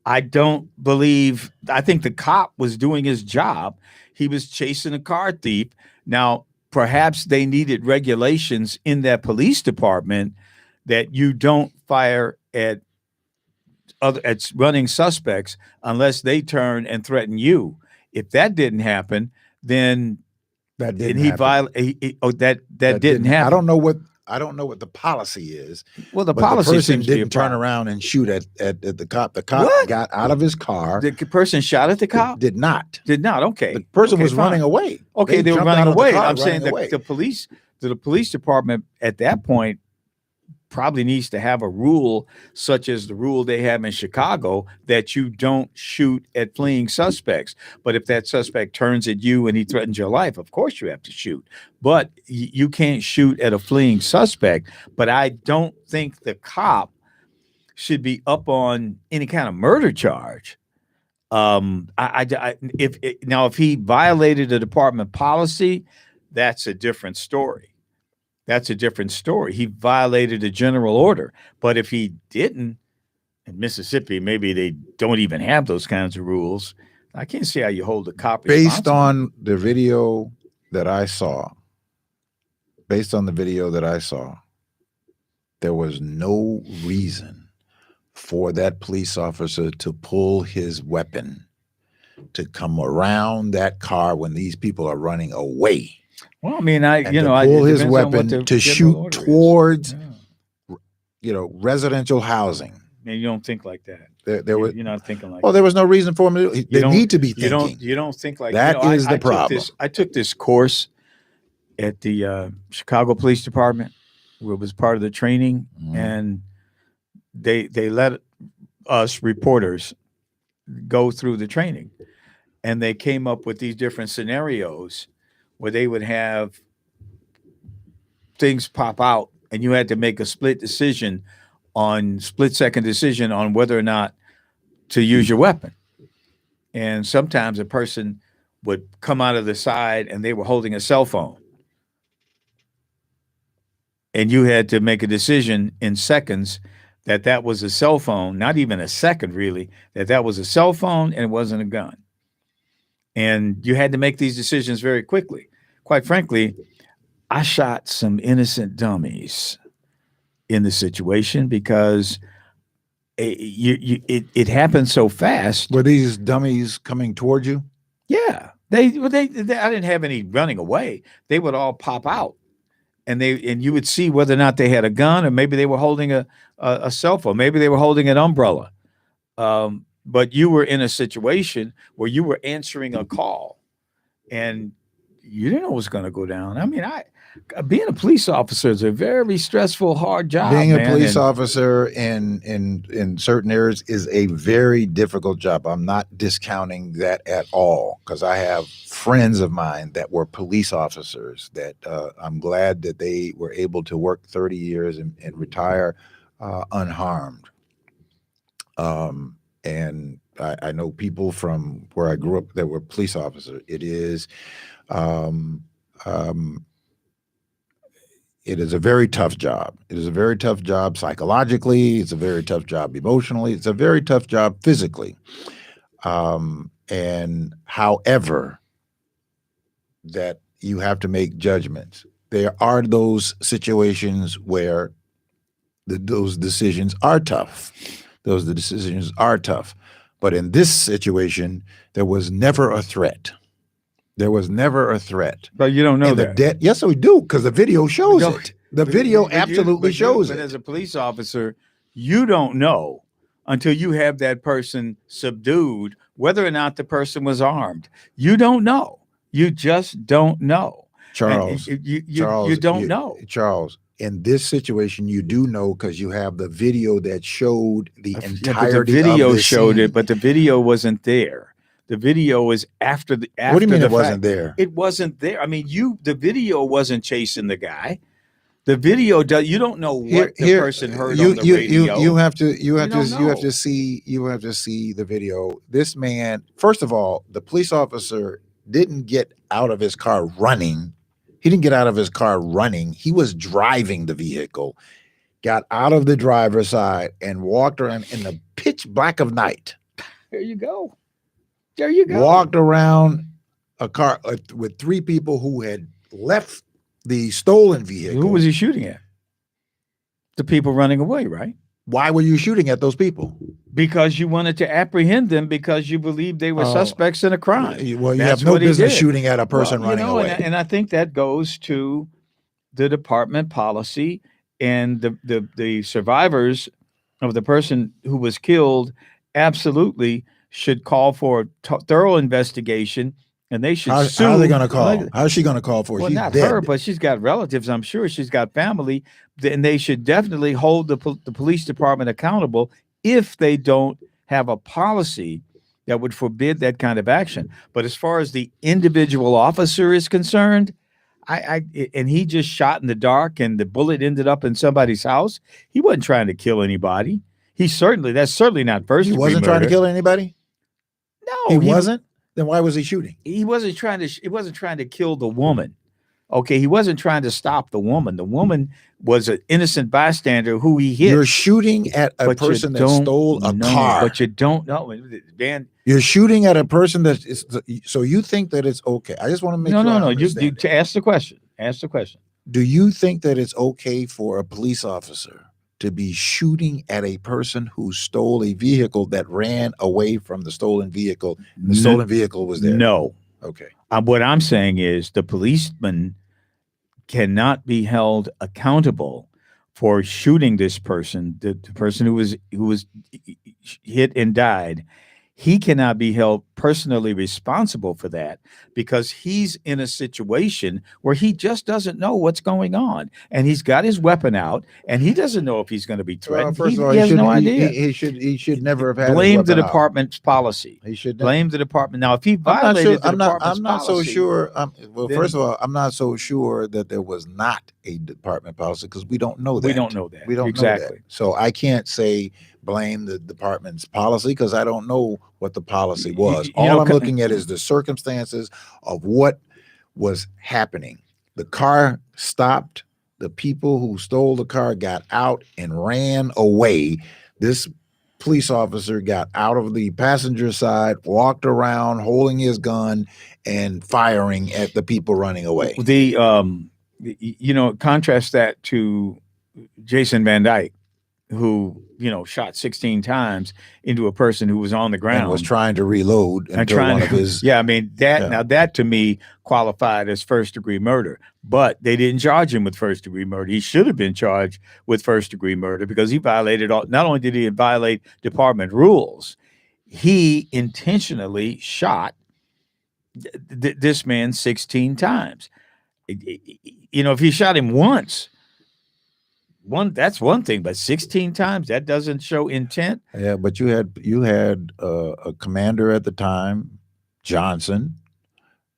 I don't believe. I think the cop was doing his job. He was chasing a car thief. Now, perhaps they needed regulations in that police department that you don't fire at running suspects unless they turn and threaten you. If that didn't happen, then that didn't and he happen. violated. That didn't happen. I don't know what the policy is. Well, the but policy the person seems to be a didn't turn problem. around and shoot at the cop. The cop What? got out of his car. The person shot at the cop? Did not. Okay. The person Okay, was fine. running away. Okay, they were jumped running out of the away. car I'm saying running away. the police department at that point probably needs to have a rule such as the rule they have in Chicago that you don't shoot at fleeing suspects. But if that suspect turns at you and he threatens your life, of course you have to shoot. But you can't shoot at a fleeing suspect. But I don't think the cop should be up on any kind of murder charge. If he violated a department policy, that's a different story. He violated a general order. But if he didn't, in Mississippi, maybe they don't even have those kinds of rules. I can't see how you hold a cop Based responsible. on the video that I saw, there was no reason for that police officer to pull his weapon to come around that car when these people are running away. Well, I mean, pull his weapon to shoot towards, Yeah. residential housing. And you don't think like that. You're not thinking like well, that. there was no reason for him to. They need to be thinking. You don't think like that. Is the problem. I took this course at the Chicago Police Department, where it was part of the training, and they let us reporters go through the training, and they came up with these different scenarios where they would have things pop out, and you had to make a split second decision on whether or not to use your weapon. And sometimes a person would come out of the side and they were holding a cell phone. And you had to make a decision in seconds that was a cell phone, not even a second really, that was a cell phone and it wasn't a gun. And you had to make these decisions very quickly. Quite frankly, I shot some innocent dummies in the situation because it happened so fast. Were these dummies coming towards you? Yeah, they I didn't have any running away. They would all pop out, and you would see whether or not they had a gun, or maybe they were holding a cell phone, maybe they were holding an umbrella. But you were in a situation where you were answering a call, and you didn't know what was going to go down. I mean, being a police officer is a very stressful, hard job. Being a police officer in certain areas is a very difficult job. I'm not discounting that at all, because I have friends of mine that were police officers that I'm glad that they were able to work 30 years and retire unharmed. And I know people from where I grew up that were police officers. It is, it is a very tough job. It is a very tough job psychologically. It's a very tough job emotionally. It's a very tough job physically. And however, that you have to make judgments. There are those situations where those decisions are tough. Those decisions are tough. But in this situation, there was never a threat. There was never a threat. But you don't know And that. Yes, we do, because the video shows No, it. The video absolutely shows it. But as a police officer, you don't know until you have that person subdued whether or not the person was armed. You don't know. You just don't know. Charles, you don't know. Charles, in this situation, you do know because you have the video that showed the But entirety the video of the showed scene. it, but the video wasn't there. The video was after the. After What do you mean the it wasn't fact. there? It wasn't there. I mean, the video wasn't chasing the guy. The video does. You don't know what the person heard on the radio. You have to know. see the video. This man, first of all, the police officer didn't get out of his car running. He didn't get out of his car running. He was driving the vehicle, got out of the driver's side and walked around in the pitch black of night. There you go. There you go. Walked around a car with three people who had left the stolen vehicle. Who was he shooting at? The people running away, right? Why were you shooting at those people? Because you wanted to apprehend them because you believed they were suspects in a crime. Well, you That's have no what he business did. shooting at a person running away. And I think that goes to the department policy and the survivors of the person who was killed absolutely should call for a thorough investigation, and they should sue. How are they going to call? How's she going to call for? Well, She's not dead. her, but she's got relatives. I'm sure she's got family, and they should definitely hold the police department accountable if they don't have a policy that would forbid that kind of action. But as far as the individual officer is concerned, and he just shot in the dark, and the bullet ended up in somebody's house. He wasn't trying to kill anybody. That's certainly not first degree He wasn't trying to kill anybody? No, he wasn't? Then why was he shooting? He wasn't trying to kill the woman. Okay, he wasn't trying to stop the woman. The woman was an innocent bystander who he hit. You're shooting at a person that stole a car. But you don't know. Dan, you're shooting at a person that is, so you think that it's okay. I just want to make sure. No. You ask the question. Ask the question. Do you think that it's okay for a police officer to be shooting at a person who stole a vehicle that ran away from the stolen vehicle? The stolen vehicle was there. No. Okay. What I'm saying is the policeman cannot be held accountable for shooting this person, the person who was hit and died. He cannot be held personally responsible for that because he's in a situation where he just doesn't know what's going on, and he's got his weapon out, and he doesn't know if he's going to be threatened. First of all, he has no idea. He should never have had. Blame the department's policy. He should blame the department. Now, if he violated the department's I'm not so policy, sure. First of all, I'm not so sure that there was not a department policy because we don't know that. We don't know that. We don't exactly. know that. So I can't say blame the department's policy because I don't know what the policy was. All I'm looking at is the circumstances of what was happening. The car stopped. The people who stole the car got out and ran away. This police officer got out of the passenger side, walked around holding his gun and firing at the people running away. Contrast that to Jason Van Dyke, who shot 16 times into a person who was on the ground and was trying to reload Now that to me qualified as first degree murder, but they didn't charge him with first degree murder. He should have been charged with first degree murder because he violated not only did he violate department rules, he intentionally shot this man 16 times. If he shot him once, that's one thing, but 16 times, that doesn't show intent. Yeah, but you had a commander at the time, Johnson,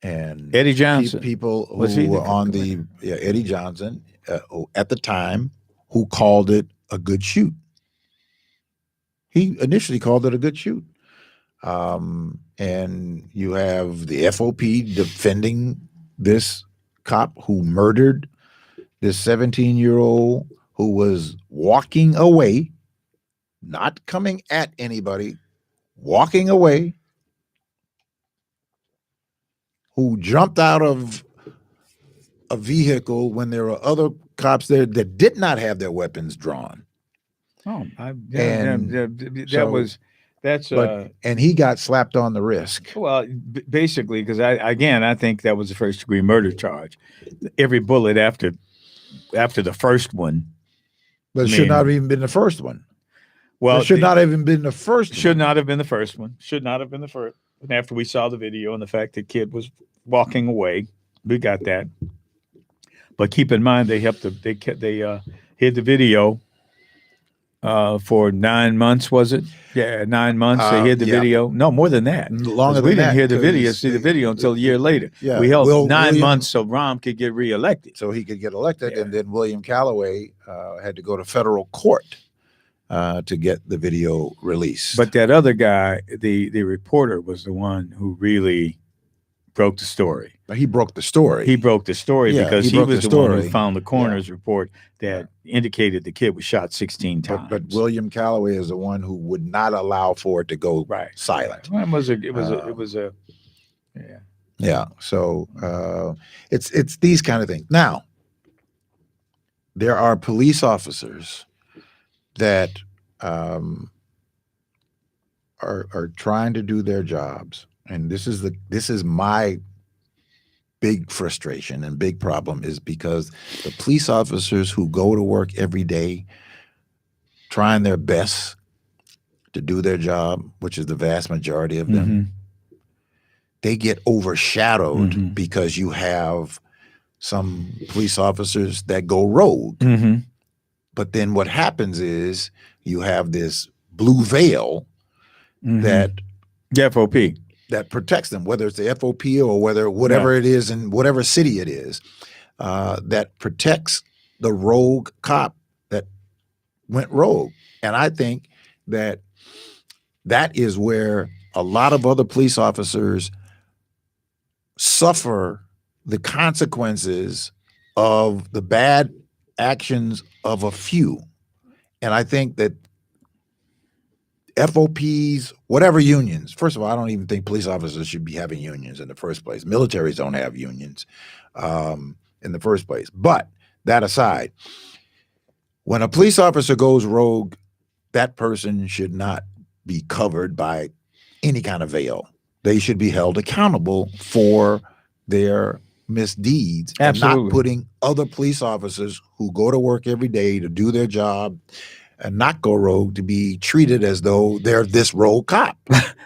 and Eddie Johnson, people who were on Eddie Johnson at the time, who called it a good shoot. He initially called it a good shoot, and you have the FOP defending this cop who murdered this 17-year-old who was walking away, not coming at anybody, walking away, who jumped out of a vehicle when there were other cops there that did not have their weapons drawn. Oh, so- and he got slapped on the wrist. well, basically, because I think that was a first degree murder charge. Every bullet after the first one. But it should not have even been the first one. Well, it should not have even been the first Should one. not have been the first one. Should not have been the first. And after we saw the video and the fact that kid was walking away, we got that. But keep in mind, they hid the video for 9 months, was it? Yeah, 9 months. They hid the video. No, more than that. Longer we than didn't that, hear the video, see the video until a year later. Yeah, we held nine William- months so Rahm could get reelected. So he could get elected, Yeah. and then William Calloway had to go to federal court to get the video released. But that other guy, the reporter, was the one who really broke the story. he broke the story. He broke the story Yeah, because he he broke was the the one who story. found the coroner's report that indicated the kid was shot 16 times. but William Calloway is the one who would not allow for it to go right, silent. Right. It was a yeah. Yeah. So it's these kind of things. Now, there are police officers that are trying to do their jobs, and this is my big frustration and big problem, is because the police officers who go to work every day trying their best to do their job, which is the vast majority of them, they get overshadowed because you have some police officers that go rogue. But then what happens is you have this blue veil that the FOP that protects them, whether it's the FOP or whatever it is in whatever city it is, that protects the rogue cop that went rogue. And I think that is where a lot of other police officers suffer the consequences of the bad actions of a few. And I think that FOPs, whatever unions, first of all, I don't even think police officers should be having unions in the first place. Militaries don't have unions in the first place. But that aside, when a police officer goes rogue, that person should not be covered by any kind of veil. They should be held accountable for their misdeeds. Absolutely. And not putting other police officers who go to work every day to do their job and not go rogue to be treated as though they're this rogue cop.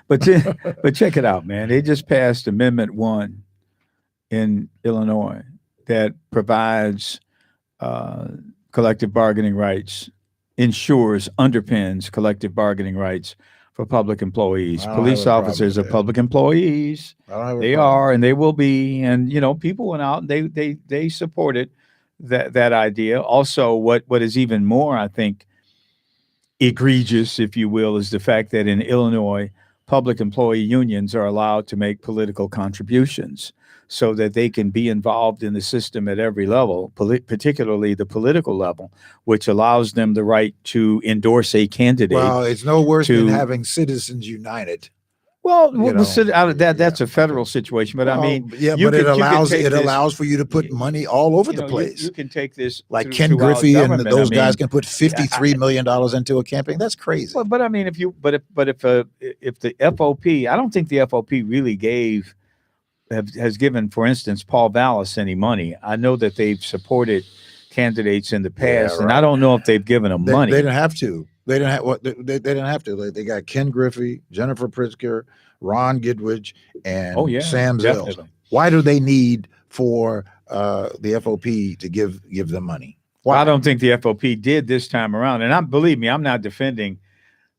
But check it out, man. They just passed Amendment 1 in Illinois that provides collective bargaining rights, underpins collective bargaining rights for public employees. Police officers are public employees. They are, and they will be. And people went out and they supported that idea. Also, what is even more, I think, egregious, if you will, is the fact that in Illinois, public employee unions are allowed to make political contributions so that they can be involved in the system at every level, particularly the political level, which allows them the right to endorse a candidate. Well, it's no worse than having Citizens United. Well, that's a federal situation, but I mean, but it allows for you to put money all over the place. You can take this like Ken Griffey and those guys can put $53 million into a campaign. That's crazy. But I mean, if the FOP, I don't think the FOP really has given, for instance, Paul Vallis any money. I know that they've supported candidates in the past, and I don't know if they've given them money. They didn't have to. They didn't have to. They got Ken Griffey, Jennifer Pritzker, Ron Gidwich, and Sam Zales. Why do they need for the FOP to give them money? Why? Well, I don't think the FOP did this time around. And believe me, I'm not defending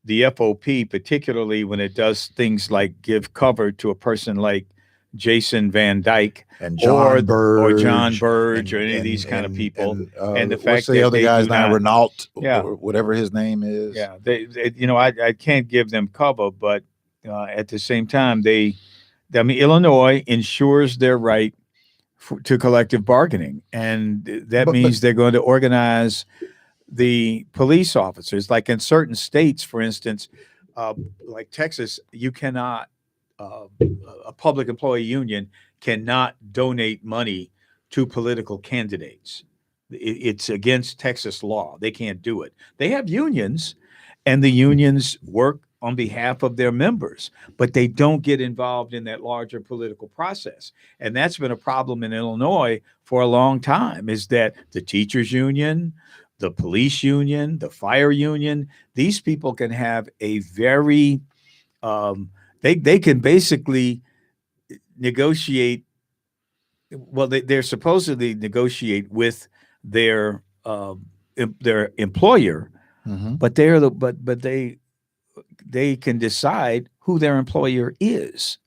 the FOP, particularly when it does things like give cover to a person like Jason Van Dyke and John Burge, or any of these kind of people, and the fact that the other guy's now Renault, or whatever his name is. Yeah, I can't give them cover, but at the same time, Illinois ensures their right to collective bargaining, and that means they're going to organize the police officers. Like in certain states, for instance, like Texas, you cannot, a public employee union cannot donate money to political candidates. It's against Texas law. They can't do it. They have unions, and the unions work on behalf of their members, but they don't get involved in that larger political process. And that's been a problem in Illinois for a long time, is that the teachers union, the police union, the fire union, these people can have a very, they can basically negotiate. Well, they're supposedly negotiate with their employer, but they can decide who their employer is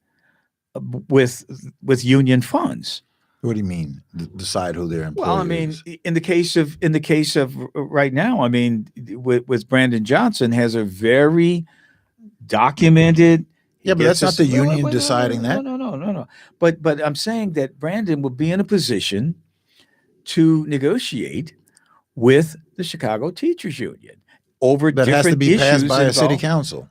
with union funds. What do you mean? Decide who their employer Well, I mean, is? in the case of right now, I mean, with Brandon Johnson has a very documented. Yeah, but that's not the union deciding that. No. But I'm saying that Brandon would be in a position to negotiate with the Chicago Teachers Union over that different has to be issues passed by a city involved. council.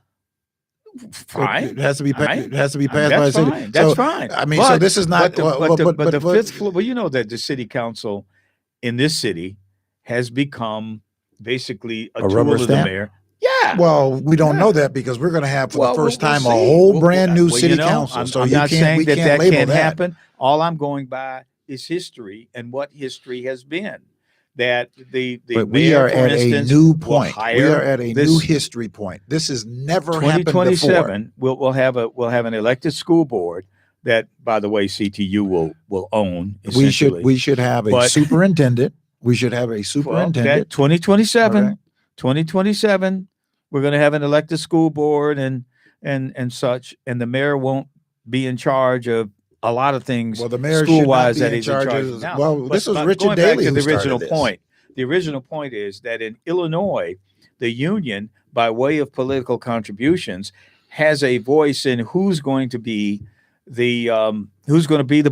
Fine. It has to be. Right. It has to be passed by a That's city. fine. That's So, fine. I mean, so this is not. But the fifth floor. Well, you know that the city council in this city has become basically a tool rubber of the stamp? mayor. Yeah. Well, we don't know that because we're going to have for the first we'll time see. a whole We'll- brand new well, city you know, council. I'm, So I'm you not can't. saying We that can't that label can't that. happen. All I'm going by is history and what history has been. That the But we mayor, are for at instance, a new will point. We hire are at a this new history point. This has never happened before. 2027. We'll have an elected school board that, by the way, CTU will own. We should have a superintendent. We should have a superintendent. 2027. Okay. 2027. We're going to have an elected school board and such, and the mayor won't be in charge of a lot of things. Well, the mayor school should not wise be that in he's charge in charge of. of now. Well, this was But Richard going Daley back to who the started original this. point. The original point is that in Illinois, the union, by way of political contributions, has a voice in who's going to be the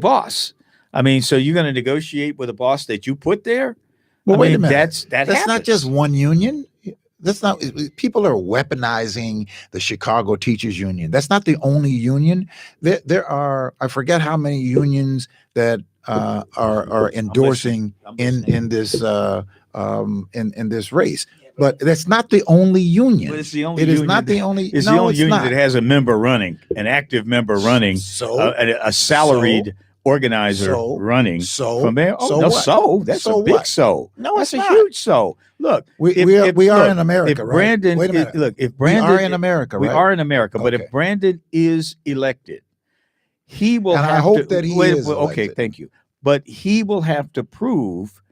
boss. I mean, so you're going to negotiate with a boss that you put there? Well, wait a minute. That's not happens. just one union. That's not. People are weaponizing the Chicago Teachers Union. That's not the only union. There are. I forget how many unions that are endorsing in this race. But that's not the only union. But it's the only It is union not the only. It's no, the only it's union not. that has a member running, an active member running, So a salaried organizer running from there. Oh, so no, what? That's So a big what? so. No, That's it's a not. huge so. Look, we are in America, if right? Brandon, Wait a minute. look, if We Brandon, are in America, we right? are in America. But Okay. if Brandon is elected, he will And I have hope to. that he is okay, elected. thank you. But he will have to prove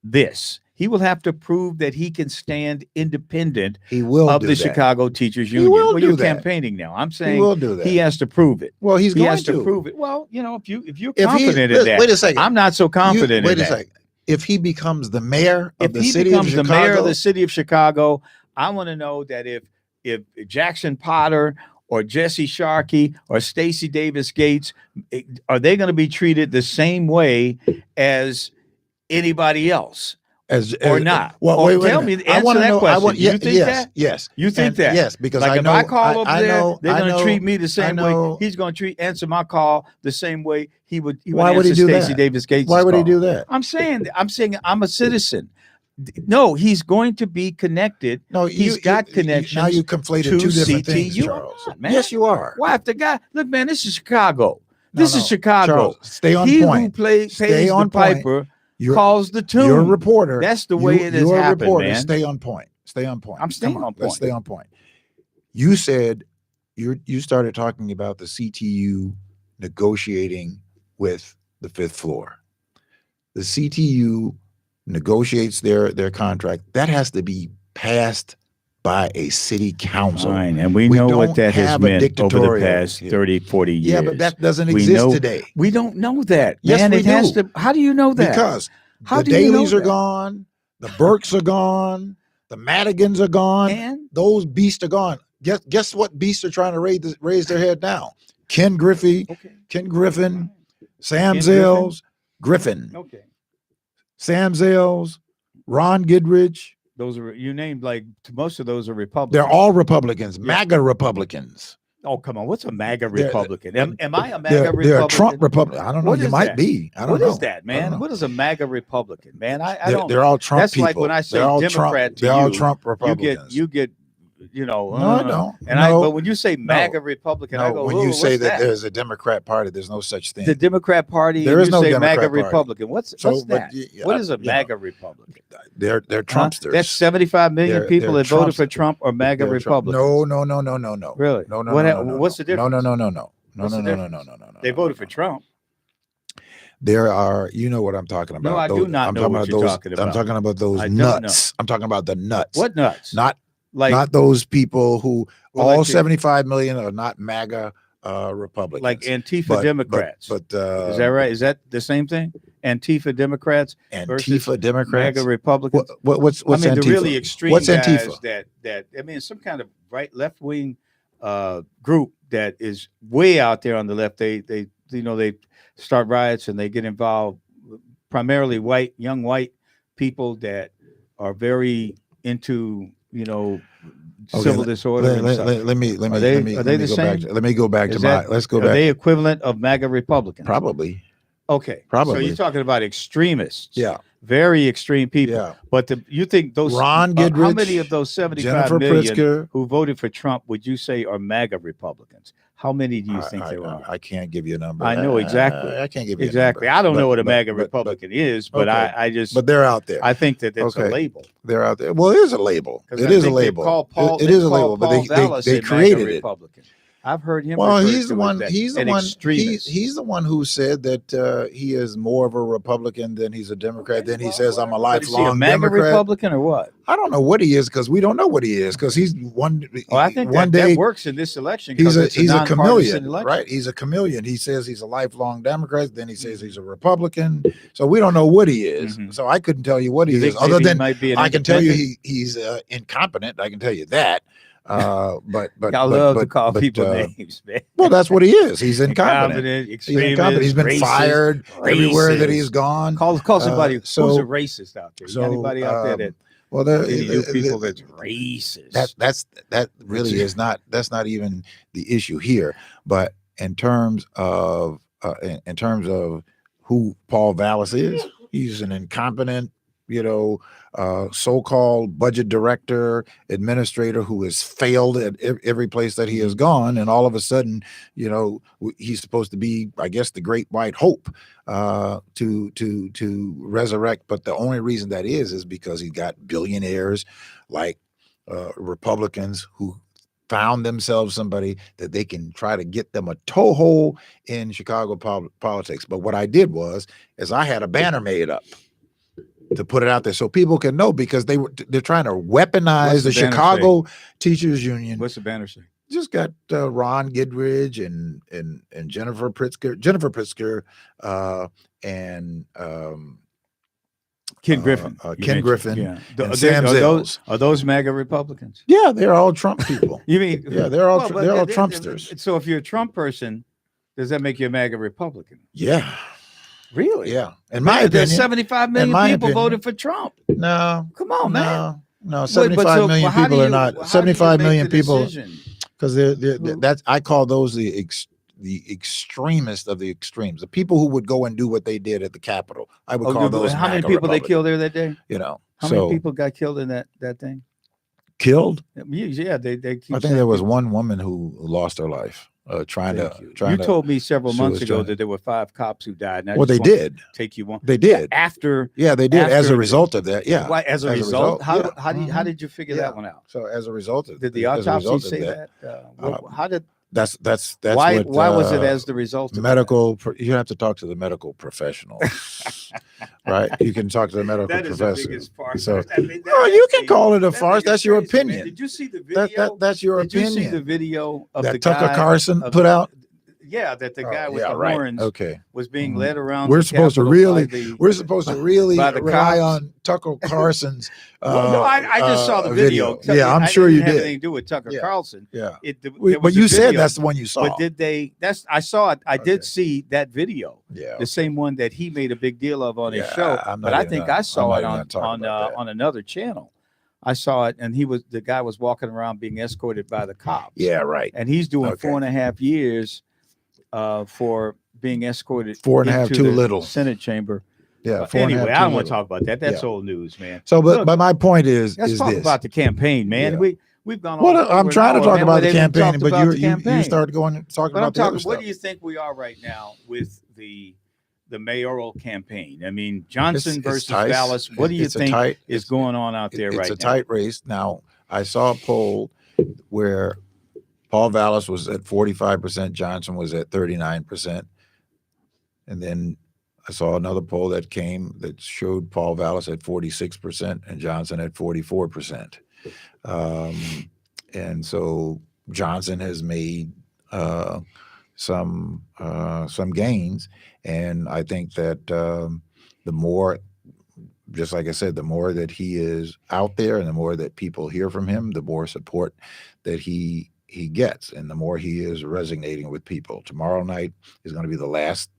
this. He will have to prove that he can stand independent He will of do the that. Chicago Teachers He Union. will Well, do you're that. campaigning now. I'm He saying will do that. he has to prove it. Well, he's He going has to to prove it. Well, you know, if you're If he- confident in that, wait a second. I'm not so confident Wait in a that. second. If he becomes the mayor of If the he city becomes of the Chicago, mayor of the city of Chicago, I want to know that if Jackson Potter or Jesse Sharkey or Stacey Davis Gates, are they going to be treated the same way as anybody else? Or not? Well, Or wait tell a me, minute. I answer wanna that know. question. You think yes, that? Yes. You think And that? Yes, because Like I if know. I call over I there, know, they're I going to know- treat me the same I way. know- He's going to answer my call the same way he would. Why would he answer do Stacey that? Davis Gates. Why would he do that? I'm saying I'm a citizen. No, he's going to be connected. No, He's got connections. Now you conflated to two different things, CTU. Charles. I'm not, man. Yes, you are. Why if the guy? Look, man, this is Chicago. No, This no. is Chicago. Charles, stay on he point. who pays Stay the on point. piper You're- calls the tune. You're a reporter. That's the way it has You're a happened, reporter. man. Stay on point. Stay on point. I'm staying Come on Let's point. stay on point. You said you started talking about the CTU negotiating with the fifth floor. The CTU negotiates their contract. That has to be passed by a city council. Fine, and we We know what don't that has have a meant over the dictatorial past here. 30, 40 years. Yeah, but that doesn't We exist know- today. We don't know that, Yes, man. we It has do. to. How do you know that? Because How the do you know Dailies are that? gone, the Burks are gone, the Madigans are gone. And Those beasts are gone. Guess what beasts are trying to raise their head now? Ken Griffin, okay. Sam Ken Zales, Griffin, Okay. Sam Zales, Ron Goodrich. Those are, you named, like, most of those are Republicans. They're all Republicans, Yeah. MAGA Republicans. Oh, come on. What's a MAGA Republican? Am I a MAGA They're Republican? a Trump Republican. I don't know. What You is might that? be. I don't What know. is that, man? What is a MAGA Republican, man? I They're, don't. they're all Trump That's people. like when I say they're all Democrat Trump, to they're all you, Trump Republicans. You get, no, I don't. And but when you say MAGA Republican, I go, when you say that that there's a Democrat Party, there's no such thing. The Democrat Party. There is no say Democrat MAGA Party. Republican. What's that? What is a MAGA Republican? They're Trumpsters. That's 75 million people that voted for Trump or MAGA Republicans. No. Really? No. What's the difference? No. They voted for Trump. There are, you know what I'm talking about. No, I do not know what you're talking about. I'm talking about those nuts. I'm talking about the nuts. What nuts? Not those people who, all 75 million are not MAGA Republicans. Like Antifa Democrats. But is that right? Is that the same thing? Antifa Democrats Antifa Democrats? MAGA Republicans? What's Antifa? The really extreme what's guys Antifa? that some kind of left wing group that is way out there on the left. They start riots and they get involved, primarily young white people that are very into civil disorder. Let me go back to let's go back. Are they equivalent of MAGA Republicans? Probably. Okay. Probably. So you're talking about extremists. Yeah. Very extreme people. Yeah. But you think those Ron Goodrich, how many of those 75 million who voted for Trump would you say are MAGA Republicans? How many do you think there are? I can't give you a number. I know exactly. I can't give you exactly. a number. I don't know what a MAGA Republican is, but I just. But they're out there. I think that it's a label. They're out there. Well, it is a label. It is a label. It is a label, but they created it. Republican. I've heard him. Well, he's the one. He's the one who said that he is more of a Republican than he's a Democrat. Then he says, "I'm a lifelong Democrat." Republican or what? I don't know what he is because we don't know what he is because he's one. Well, I think one day that works in this election. He's a chameleon, right? He's a chameleon. He says he's a lifelong Democrat. Then he says he's a Republican. So we don't know what he is. Mm-hmm. So I couldn't tell you what he is. Other than I can tell you he's incompetent. I can tell you that. But y'all love to call people names, man. Well, that's what he is. He's incompetent. He's incompetent. He's been fired everywhere that he's gone. Call somebody who's a racist out there. Anybody out there that people that's racist. That really is not. That's not even the issue here. But in terms of who Paul Vallis is, he's an incompetent, so-called budget director, administrator who has failed at every place that he has gone. And all of a sudden, he's supposed to be, I guess, the great white hope to resurrect. But the only reason that is because he got billionaires like Republicans who found themselves somebody that they can try to get them a toehold in Chicago politics. But what I did is I had a banner made up to put it out there so people can know, because they're trying to weaponize the Chicago Teachers Union. What's the banner say? Just got Ron Goodrich and Jennifer Pritzker, and Ken Griffin. Ken Griffin. Yeah. And Sam Zales. Are those MAGA Republicans? Yeah, they're all Trump people. You mean? Yeah, they're all Trumpsters. So if you're a Trump person, does that make you a MAGA Republican? Yeah. Really? Yeah. In my opinion, there's 75 million people voted for Trump. No. Come on, man. No, 75 million people are not 75 million people, because that's, I call those the extremist of the extremes, the people who would go and do what they did at the Capitol. I would call those. How many people they killed there that day? How many people got killed in that thing? Killed? Yeah, they I think there was one woman who lost her life. You told me several months ago that there were 5 cops who died. Well, they did. Take you one. They did. Yeah, they did as a result of that. Yeah. Why, as a result? How did you figure that one out? So as a result of, did the autopsy say that? How did? That's why was it as the result of medical? You have to talk to the medical professionals, right? You can talk to the medical professor. That is the biggest farce. So, you can call it a farce. That's your opinion. Man. Did you see the video? That's your opinion. Did you see the video of that the Tucker guy Carlson put out? that the guy with yeah, the right. horns Okay. was being Mhm. led around. We're the supposed to Capitol really, by the- we're supposed to really by the rely cops. on Tucker Carlson's. Well, no, I just saw the video. Yeah, I'm I sure didn't you have did. anything to do with Tucker Yeah. Carlson. Yeah. There But was a you said video, that's the one you saw. But did they? I saw it. I did Okay. see that video. Yeah. The same one that he made a big deal of on his Yeah, show. I'm But not I even think gonna- I saw I'm it not even gonna talk about that. on another channel. I saw it, and the guy was walking around being escorted by the cops. Yeah, right. And he's doing Okay. 4.5 years for being escorted 4.5 into too the little. Senate chamber. Yeah. Anyway, I don't want to little. talk about that. That's Yeah. old news, man. So, Look, but my point is let's talk this. about the campaign, man. Yeah. We've gone. Well, on I'm over trying an to hour, talk man, about where the they haven't campaign, talked but about the you campaign. started talking But I'm about the other talking. stuff. What do you think we are right now with the mayoral campaign? I mean, Johnson versus tight. Vallis. What do you It's a think tight- is going on out there right now? It's a tight race. Now, I saw a poll where Paul Vallis was at 45%, Johnson was at 39%. And then I saw another poll that showed Paul Vallis at 46% and Johnson at 44%. And so Johnson has made some gains, and I think that the more, just like I said, the more that he is out there and the more that people hear from him, the more support that he gets, and the more he is resonating with people. Tomorrow night is going to be the last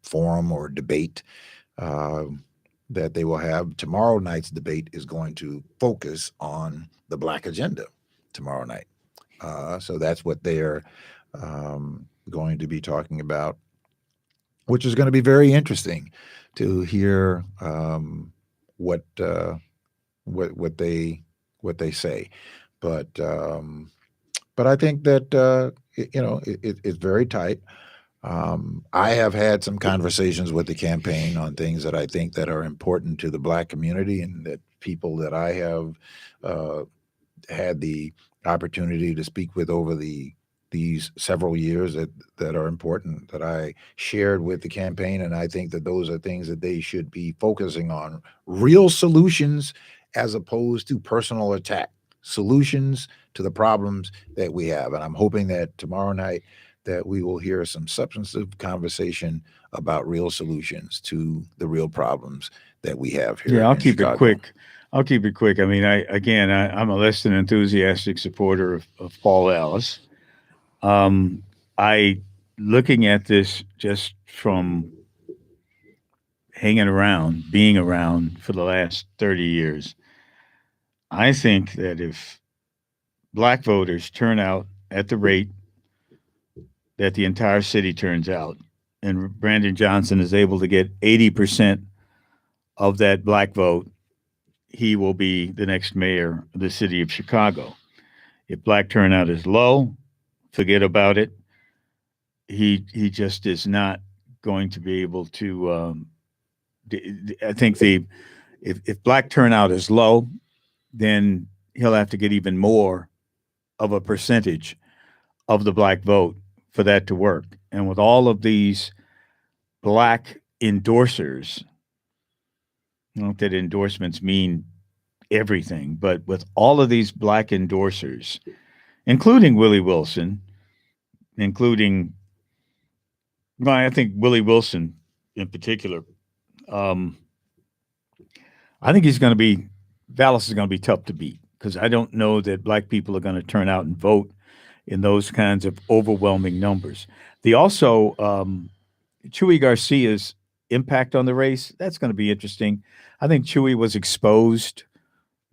forum or debate that they will have. Tomorrow night's debate is going to focus on the Black agenda tomorrow night. So that's what they're going to be talking about, which is going to be very interesting to hear what they say. But I think that it's very tight. I have had some conversations with the campaign on things that I think that are important to the Black community, and that people that I have had the opportunity to speak with over these several years that are important, that I shared with the campaign. And I think that those are things that they should be focusing on: real solutions as opposed to personal attack, solutions to the problems that we have. And I'm hoping that tomorrow night that we will hear some substantive conversation about real solutions to the real problems that we have here. Yeah, I'll in keep Chicago. it quick. I mean, I'm a less than enthusiastic supporter of Paul Vallis. Looking at this just from being around for the last 30 years, I think that if Black voters turn out at the rate that the entire city turns out, and Brandon Johnson is able to get 80% of that Black vote, he will be the next mayor of the city of Chicago. If Black turnout is low, forget about it. He just is not going to be able to. I think if Black turnout is low, then he'll have to get even more of a percentage of the Black vote for that to work. And with all of these Black endorsers, not that endorsements mean everything, but with all of these Black endorsers, including Willie Wilson, I think Willie Wilson in particular, I think Vallis is going to be tough to beat, because I don't know that Black people are going to turn out and vote in those kinds of overwhelming numbers. Chuy Garcia's impact on the race, that's going to be interesting. I think Chuy was exposed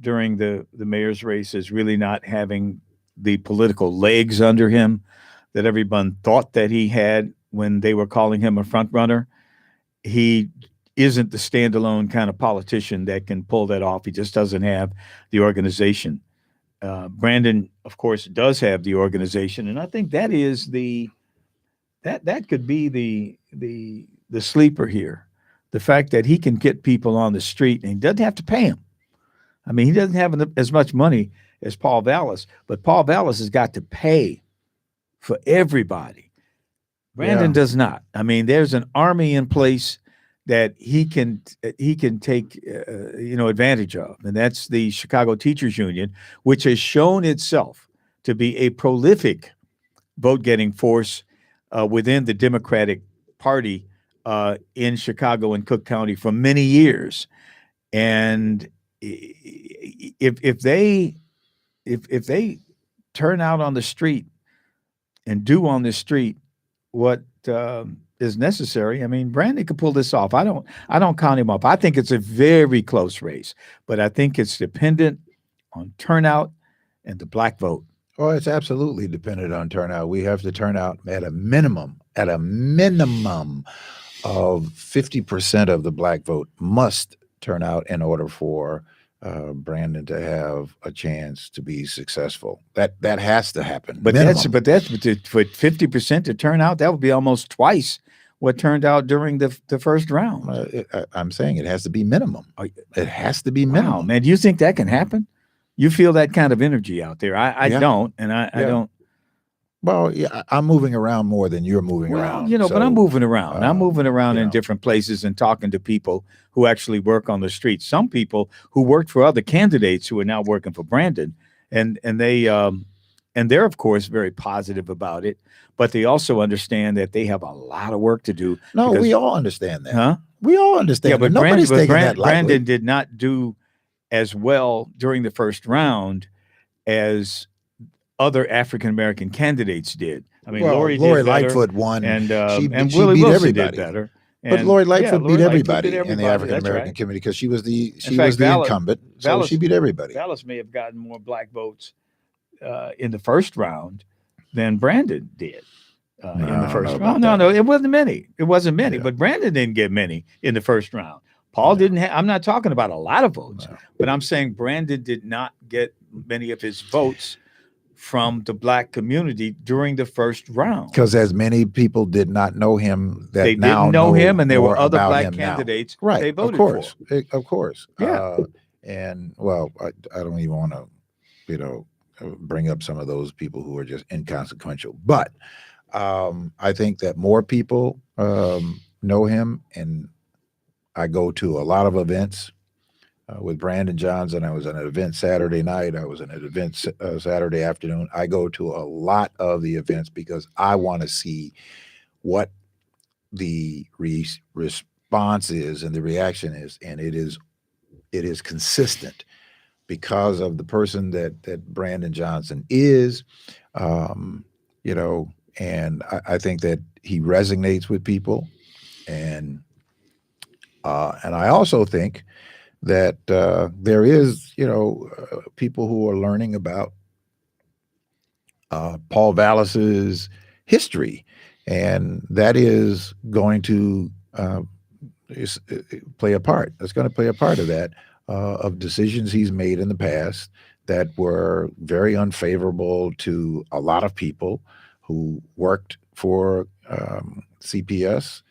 during the mayor's race as really not having the political legs under him that everyone thought that he had when they were calling him a front runner. He isn't the standalone kind of politician that can pull that off. He just doesn't have the organization. Brandon, of course, does have the organization, and I think that is that could be the sleeper here. The fact that he can get people on the street and he doesn't have to pay them. I mean, he doesn't have as much money as Paul Vallis, but Paul Vallis has got to pay for everybody. Brandon does not. I mean, there's an army in place that he can take advantage of, and that's the Chicago Teachers Union, which has shown itself to be a prolific vote getting force within the Democratic Party in Chicago and Cook County for many years. And if they turn out on the street and do on the street what is necessary, I mean, Brandon could pull this off. I don't count him up. I think it's a very close race, but I think it's dependent on turnout and the black vote. Well, it's absolutely dependent on turnout. We have to turn out at a minimum of 50% of the black vote must turn out in order for Brandon to have a chance to be successful. That has to happen. But that's for 50% to turn out, that would be almost twice what turned out during the first round. I'm saying it has to be minimum. It has to be minimum. Wow, man, do you think that can happen? You feel that kind of energy out there? I don't, and I don't. Well, yeah, I'm moving around more than you're moving around. But I'm moving around. I'm moving around in different places and talking to people who actually work on the streets. Some people who worked for other candidates who are now working for Brandon, and they're of course very positive about it, but they also understand that they have a lot of work to do. No, we all understand that. Huh? We all understand. Yeah, but nobody's taking that lightly. Brandon did not do as well during the first round as other African American candidates did. I mean, Lori Lightfoot won, and she Willie beat Wilson everybody. did better. But Lori Lightfoot beat everybody did in the African American community because she was the Dallas, incumbent, so she beat everybody. Dallas may have gotten more black votes in the first round than Brandon did in the first round. No, it wasn't many. It wasn't many, but Brandon didn't get many in the first round. Paul didn't have, I'm not talking about a lot of votes, but I'm saying Brandon did not get many of his votes from the black community during the first round. Because as many people did not know him that they now didn't know him, and there were other black him candidates now. Right, they voted for. Of course. Yeah. And well, I don't even want to, bring up some of those people who are just inconsequential. But I think that more people know him, and I go to a lot of events with Brandon Johnson. I was at an event Saturday night. I was at an event Saturday afternoon. I go to a lot of the events because I want to see what the response is and the reaction is, and it is consistent because of the person that Brandon Johnson is, and I think that he resonates with people, and I also think that there is, people who are learning about Paul Vallis's history, and that is going to play a part. That's going to play a part of that, of decisions he's made in the past that were very unfavorable to a lot of people who worked for CPS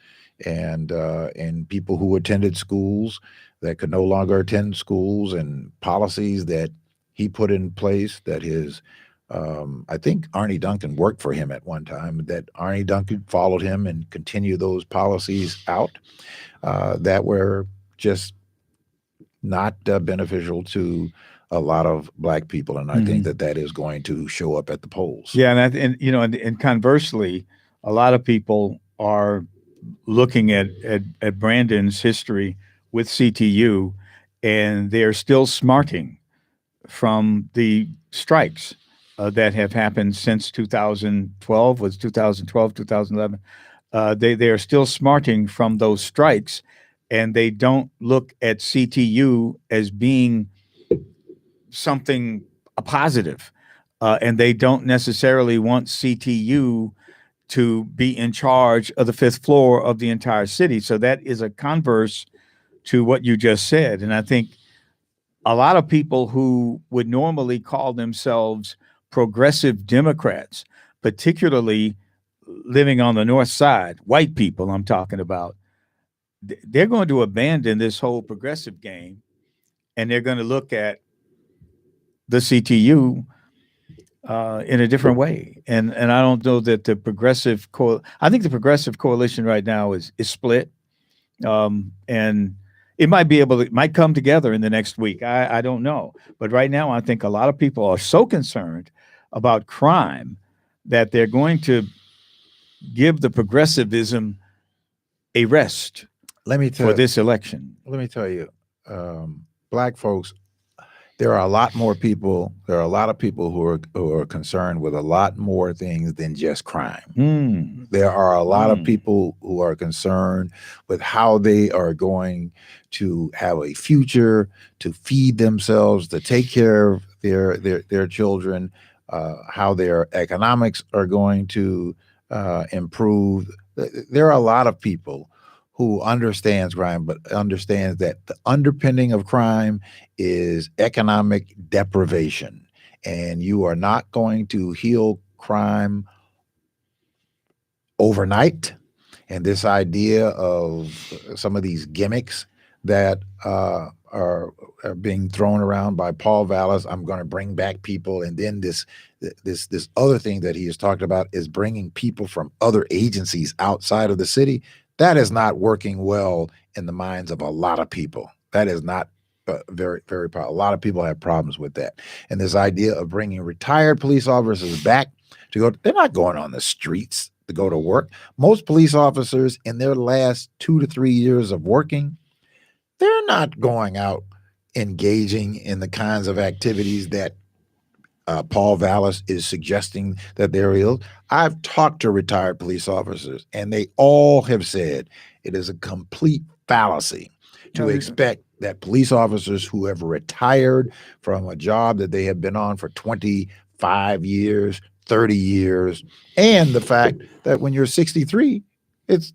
and people who attended schools that could no longer attend schools, and policies that he put in place that his, I think Arnie Duncan worked for him at one time, that Arnie Duncan followed him and continued those policies out that were just not beneficial to a lot of black people. And I think that is going to show up at the polls. Yeah. And conversely, a lot of people are looking at Brandon's history with CTU, and they're still smarting from the strikes that have happened since 2012, 2011. They are still smarting from those strikes, and they don't look at CTU as being something positive, and they don't necessarily want CTU to be in charge of the fifth floor of the entire city. So that is a converse to what you just said. And I think a lot of people who would normally call themselves progressive Democrats, particularly living on the North Side, white people I'm talking about, they're going to abandon this whole progressive game, and they're going to look at the CTU in a different way. And I don't know that the progressive I think the progressive coalition right now is split. And it might come together in the next week. I don't know. But right now, I think a lot of people are so concerned about crime that they're going to give the progressivism a rest Let me for this election. let me tell you, black folks, there are a lot more people. There are a lot of people who are concerned with a lot more things than just crime. Mm. There are a lot of people who are concerned with how they are going to have a future, to feed themselves, to take care of their children, how their economics are going to improve. There are a lot of people who understands crime, but understands that the underpinning of crime is economic deprivation, and you are not going to heal crime overnight. And this idea of some of these gimmicks that are being thrown around by Paul Vallis, I'm going to bring back people, and then this other thing that he has talked about is bringing people from other agencies outside of the city. That is not working well in the minds of a lot of people. That is not very, very powerful. A lot of people have problems with that. And this idea of bringing retired police officers back to go, they're not going on the streets to go to work. Most police officers in their last 2 to 3 years of working, they're not going out engaging in the kinds of activities that Paul Vallis is suggesting that they're ill. I've talked to retired police officers, and they all have said it is a complete fallacy to expect that police officers who have retired from a job that they have been on for 25 years, 30 years, and the fact that when you're 63, it's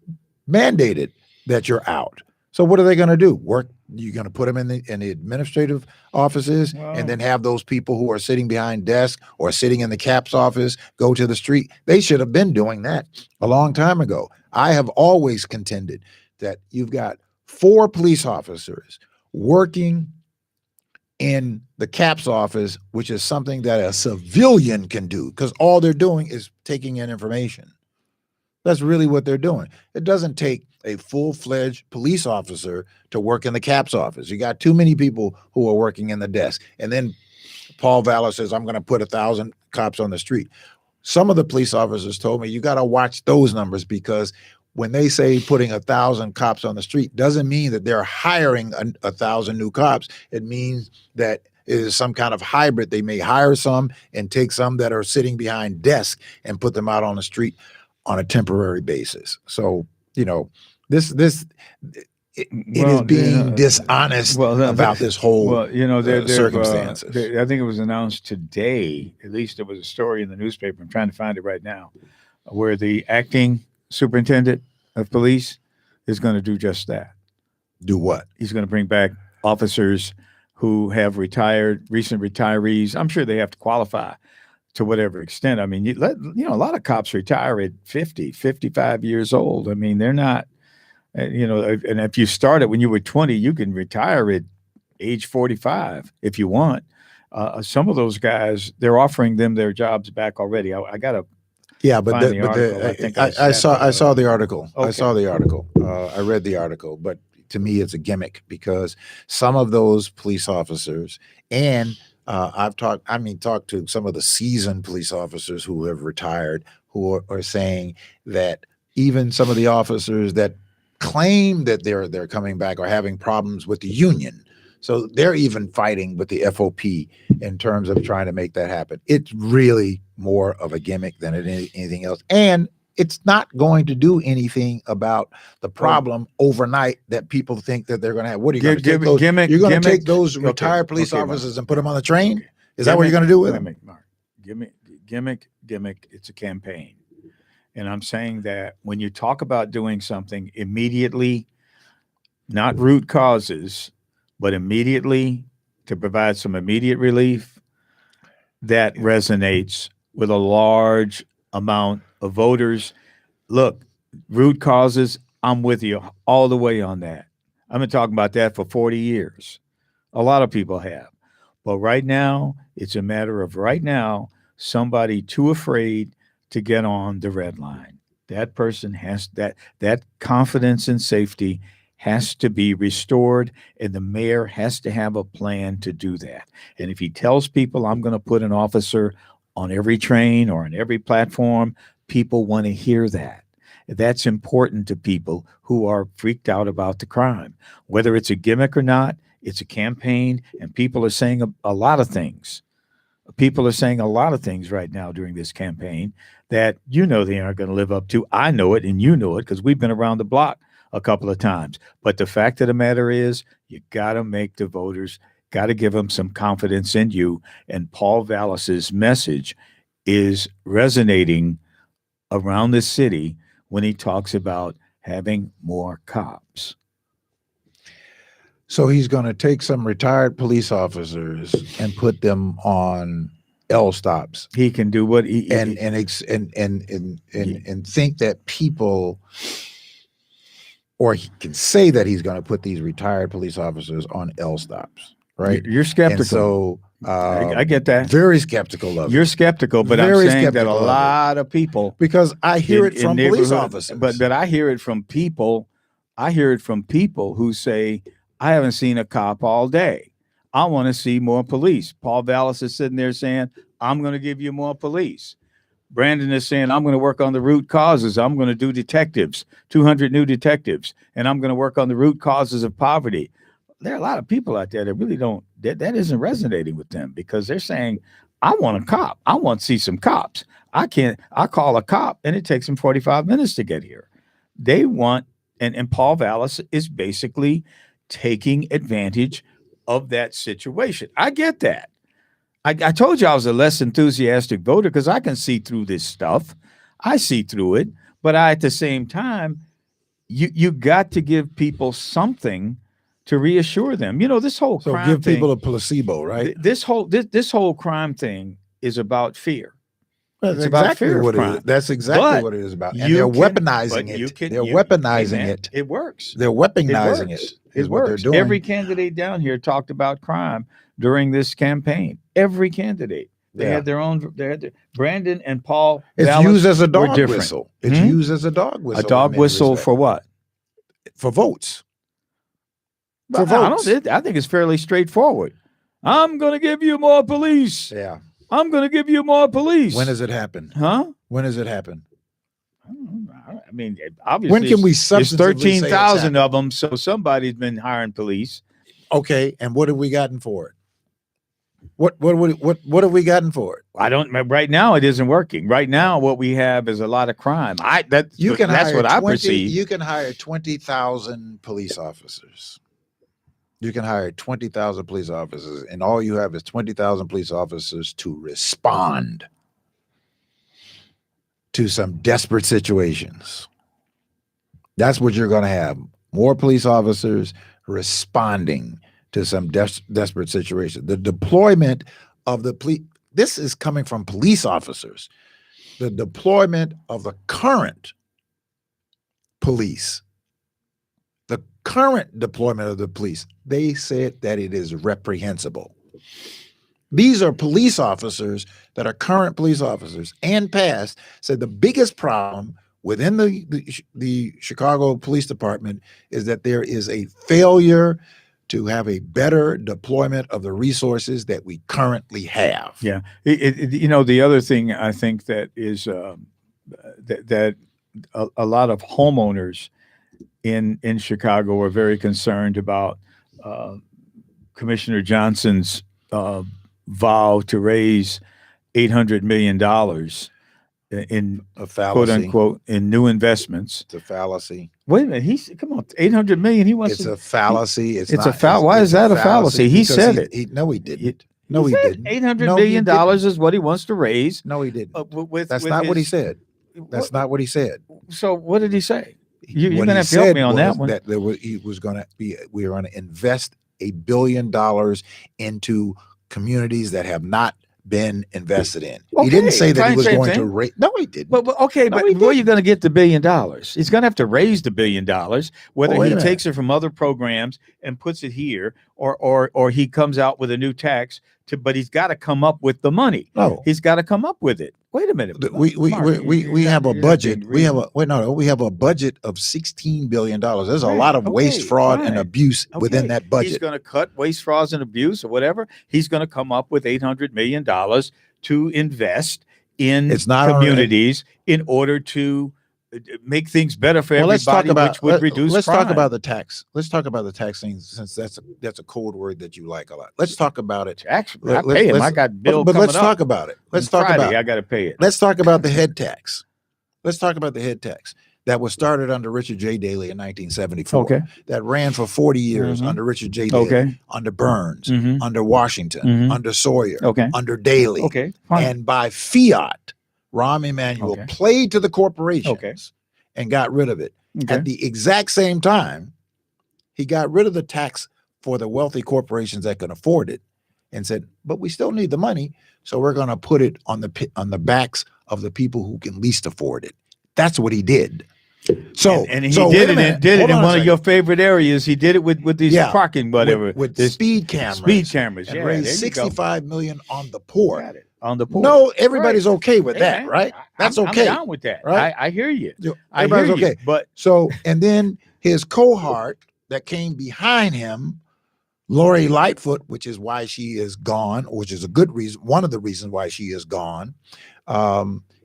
mandated that you're out. So what are they going to do? Work? You're going to put them in the administrative offices, and then have those people who are sitting behind desks or sitting in the CAPS office go to the street? They should have been doing that a long time ago. I have always contended that you've got 4 police officers working in the CAPS office, which is something that a civilian can do, because all they're doing is taking in information. That's really what they're doing. It doesn't take a full-fledged police officer to work in the CAPS office. You got too many people who are working in the desk. And then Paul Vallis says, I'm going to put 1,000 cops on the street. Some of the police officers told me, you got to watch those numbers, because when they say putting 1,000 cops on the street, doesn't mean that they're hiring 1,000 new cops. It means that it is some kind of hybrid. They may hire some and take some that are sitting behind desks and put them out on the street on a temporary basis. So, this is being dishonest about this whole circumstances. I think it was announced today, at least there was a story in the newspaper, I'm trying to find it right now, where the acting superintendent of police is going to do just that. Do what? He's going to bring back officers who have retired, recent retirees. I'm sure they have to qualify to whatever extent. I mean, a lot of cops retire at 50, 55 years old. I mean, they're not, and if you started when you were 20, you can retire at age 45 if you want. Some of those guys, they're offering them their jobs back already. I got to find the article. I saw the article. Okay. I saw the article. I read the article, but to me, it's a gimmick, because some of those police officers, and I've talked to some of the seasoned police officers who have retired, who are saying that even some of the officers that claim that they're coming back are having problems with the union. So they're even fighting with the FOP in terms of trying to make that happen. It's really more of a gimmick than anything else. And it's not going to do anything about the problem overnight that people think that they're going to have. What are you going to take those? You're going to take those retired police officers and put them on the train? Is that what you're going to do with them? Mark, gimmick. It's a campaign. And I'm saying that when you talk about doing something immediately, not root causes, but immediately to provide some immediate relief, that resonates with a large amount of voters. Look, root causes, I'm with you all the way on that. I've been talking about that for 40 years. A lot of people have. But right now, it's a matter of somebody too afraid to get on the red line. That person has that confidence and safety has to be restored, and the mayor has to have a plan to do that. And if he tells people, I'm going to put an officer on every train or on every platform. People want to hear that. That's important to people who are freaked out about the crime. Whether it's a gimmick or not, it's a campaign, and people are saying a lot of things. People are saying a lot of things right now during this campaign that they aren't going to live up to. I know it, and you know it, because we've been around the block a couple of times. But the fact of the matter is, you got to make the voters, got to give them some confidence in you. And Paul Vallis's message is resonating around the city when he talks about having more cops. So he's going to take some retired police officers and put them on L stops. He can do what and think that people, or he can say that he's going to put these retired police officers on L stops, right? You're skeptical. And so I get that. Very skeptical of it. You're skeptical, but I'm saying that a lot of people, because I hear it from police officers, but I hear it from people. I hear it from people who say, I haven't seen a cop all day. I want to see more police. Paul Vallis is sitting there saying, I'm going to give you more police. Brandon is saying, I'm going to work on the root causes. I'm going to do detectives, 200 new detectives, and I'm going to work on the root causes of poverty. There are a lot of people out there that really don't, that isn't resonating with them, because they're saying, I want a cop. I want to see some cops. I call a cop and it takes them 45 minutes to get here. They want, and Paul Vallis is basically taking advantage of that situation. I get that. I told you I was a less enthusiastic voter because I can see through this stuff. I see through it, but at the same time, you got to give people something to reassure them. This whole crime give thing, people a placebo, right? This whole crime thing is about fear. That's It's exactly about fear what of it crime. is. That's exactly what it is about. And they're weaponizing it. They're weaponizing it. It works. They're weaponizing it. Is what they're doing. Every candidate down here talked about crime during this campaign. Every candidate. They had their own. Brandon and Paul. It's Vallis used as a dog different. whistle. It's used as a dog whistle. A dog whistle for what? For votes. For votes. I think it's fairly straightforward. I'm going to give you more police. Yeah. I'm going to give you more police. When does it happen? Huh? When does it happen? I mean, obviously, when can we there's substantively 13,000 of them, so somebody's been hiring police. Okay, and what have we gotten for it? What have we gotten for it? I don't. Right now, it isn't working. Right now, what we have is a lot of crime. That's what I perceive. You can hire 20,000 police officers. You can hire 20,000 police officers, and all you have is 20,000 police officers to respond to some desperate situations. That's what you're going to have. More police officers responding to some desperate situation. The deployment of the police, this is coming from police officers. The deployment of the current police, the current deployment of the police, they said that it is reprehensible. These are police officers that are current police officers and past, said the biggest problem within the Chicago Police Department is that there is a failure to have a better deployment of the resources that we currently have. Yeah. The other thing I think that is that a lot of homeowners in Chicago are very concerned about Commissioner Johnson's vow to raise $800 million in a fallacy, quote unquote, in new investments. It's a fallacy. Wait a minute. Come on, $800 million. He wants. It's a fallacy. It's a fallacy. Why is that a fallacy? He said it. No, he didn't. No, he didn't. $800 million is what he wants to raise. No, he didn't. That's not what he said. That's not what he said. So what did he say? You're going to have to help me on that one. That we were going to invest $1 billion into communities that have not been invested in. Okay, he didn't say that he was going to raise. No, he didn't. But where are you going to get the $1 billion? He's going to have to raise the $1 billion, whether he takes it from other programs and puts it here, or he comes out with a new tax. But he's got to come up with the money. No, he's got to come up with it. Wait a minute. We have a budget. We have a budget of $16 billion. There's a lot of waste, fraud, and abuse within that budget. He's going to cut waste, fraud, and abuse, or whatever. He's going to come up with $800 million to invest in It's not communities in order to make things better for Well, everybody, which would reduce let's crime. talk about the tax. Let's talk about the tax thing, since that's a code word that you like a lot. Let's talk about it. Actually, I pay him. I got bill but coming let's up talk about it. Let's on talk Friday. about I got to pay it. Let's talk about the head tax. Let's talk about the head tax that was started under Richard J. Daley in 1974. Okay. That ran for 40 years under Richard J. Daley, Okay. under Burns, Mhm. under Washington, Mhm. under Sawyer, Okay. under Daley. Okay. Fine. And by fiat, Rahm Emanuel Okay. played to the corporations Okay. and got rid of it. Okay. At the exact same time, he got rid of the tax for the wealthy corporations that can afford it and said, but we still need the money, so we're going to put it on the backs of the people who can least afford it. That's what he did. So and he so did wait a it minute. in Hold on a one of second. your favorite areas. He did it with these parking whatever with this speed cameras. Speed cameras. And Yeah, raised there you go. $65 million on the poor. Got it. On the poor. No, everybody's okay with Hey, that, man, right? That's okay. I'm down with that. right? I hear you. Everybody's I hear you, okay. But So, and then his cohort that came behind him, Lori Lightfoot, which is why she is gone, which is a good reason. One of the reasons why she is gone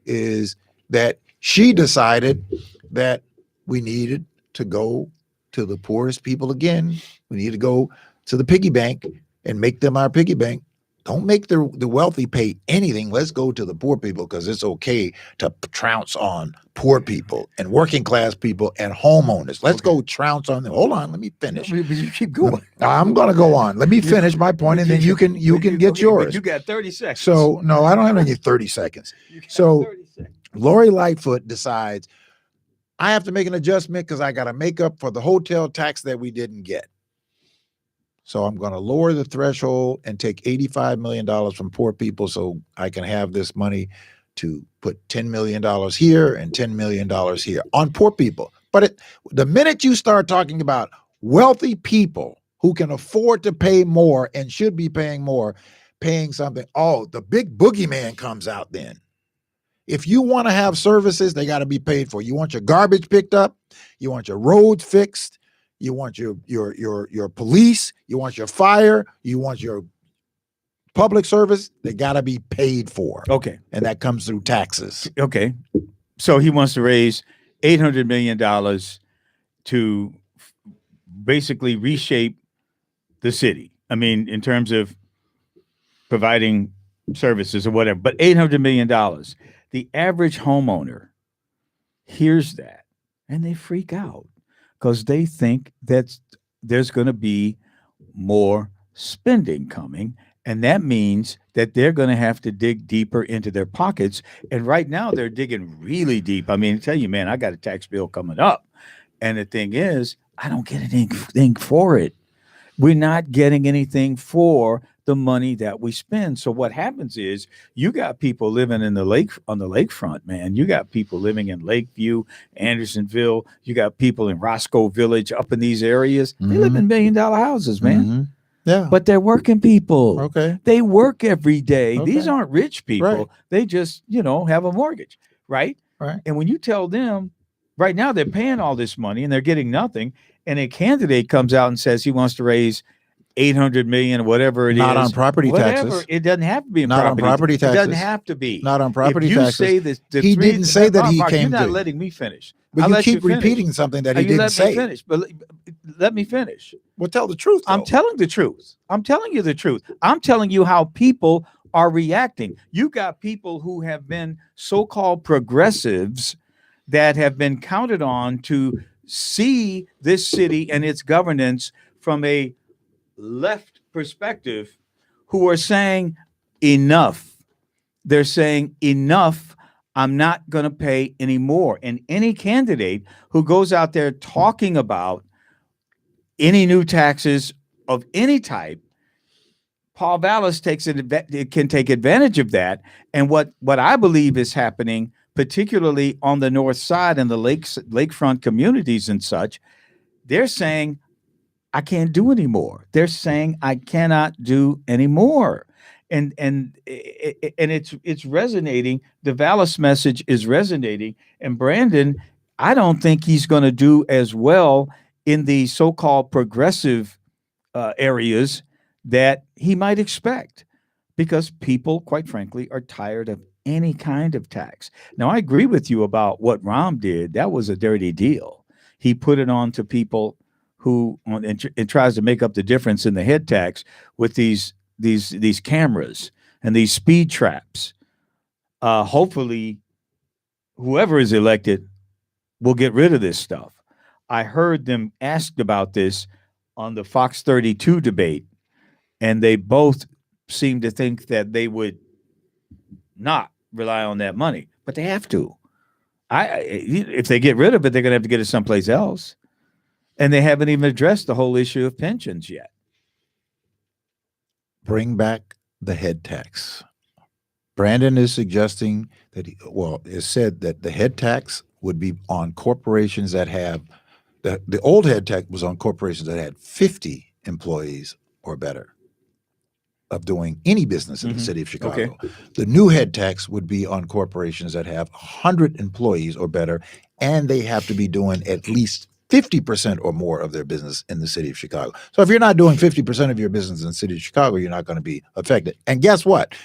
is that she decided that we needed to go to the poorest people again. We need to go to the piggy bank and make them our piggy bank. Don't make the wealthy pay anything. Let's go to the poor people, because it's okay to trounce on poor people and working class people and homeowners. Let's go trounce on them. Hold on, let me finish. you keep going. I'm going to go on. Let me finish my point, and then you can get yours. You got 30 seconds. So no, I don't have any 30 seconds. You got So 30 seconds. Lori Lightfoot decides I have to make an adjustment because I got to make up for the hotel tax that we didn't get. So I'm going to lower the threshold and take $85 million from poor people so I can have this money to put $10 million here and $10 million here on poor people. But the minute you start talking about wealthy people who can afford to pay more and should be paying more, paying something, oh, the big boogeyman comes out then. If you want to have services, they got to be paid for. You want your garbage picked up, you want your roads fixed, you want your police, you want your fire, you want your public service, they got to be paid for. Okay. And that comes through taxes. Okay. So he wants to raise $800 million to basically reshape the city. I mean, in terms of providing services or whatever, but $800 million. The average homeowner hears that and they freak out because they think that there's going to be more spending coming. And that means that they're going to have to dig deeper into their pockets. And right now they're digging really deep. I mean, I tell you, man, I got a tax bill coming up. And the thing is, I don't get anything for it. We're not getting anything for the money that we spend. So what happens is you got people living in the lake, on the lakefront, man. You got people living in Lakeview, Andersonville. You got people in Roscoe Village, up in these areas. They live in $1 million houses, man. Mm-hmm. Yeah. But they're working people. Okay. They work every day. Okay. These aren't rich people. Right. They just, have a mortgage, right? Right. And when you tell them, right now they're paying all this money and they're getting nothing, and a candidate comes out and says he wants to raise 800 million, whatever it is. Not on property taxes. It doesn't have to be Not on property taxes. It doesn't have to be. Not on property if you taxes. Say this, He didn't say that he Mark, came You're not to. letting me finish. But I'll you let keep finish. repeating something that he You didn't let say. me finish, but let me finish. Well, tell the truth, though. I'm telling the truth. I'm telling you the truth. I'm telling you how people are reacting. You got people who have been so-called progressives that have been counted on to see this city and its governance from a left perspective, who are saying enough. They're saying enough. I'm not going to pay anymore. And any candidate who goes out there talking about any new taxes of any type, Paul Vallis can take advantage of that. And what I believe is happening, particularly on the north side and the lakefront communities and such, they're saying, I can't do anymore. They're saying I cannot do anymore. And it's resonating. The Vallis message is resonating. And Brandon, I don't think he's going to do as well in the so-called progressive areas that he might expect, because people, quite frankly, are tired of any kind of tax. Now, I agree with you about what Rahm did. That was a dirty deal. He put it on to people who and tries to make up the difference in the head tax with these cameras and these speed traps. Hopefully, whoever is elected will get rid of this stuff. I heard them asked about this on the Fox 32 debate, and they both seem to think that they would not rely on that money, but they have to. If they get rid of it, they're going to have to get it someplace else. And they haven't even addressed the whole issue of pensions yet. Bring back the head tax. Brandon is suggesting that, it's said that the head tax would be on corporations that have, the old head tax was on corporations that had 50 employees or better of doing any business in the city of Chicago. Okay. The new head tax would be on corporations that have 100 employees or better, and they have to be doing at least 50% or more of their business in the city of Chicago. So if you're not doing 50% of your business in the city of Chicago, you're not going to be affected. And guess what?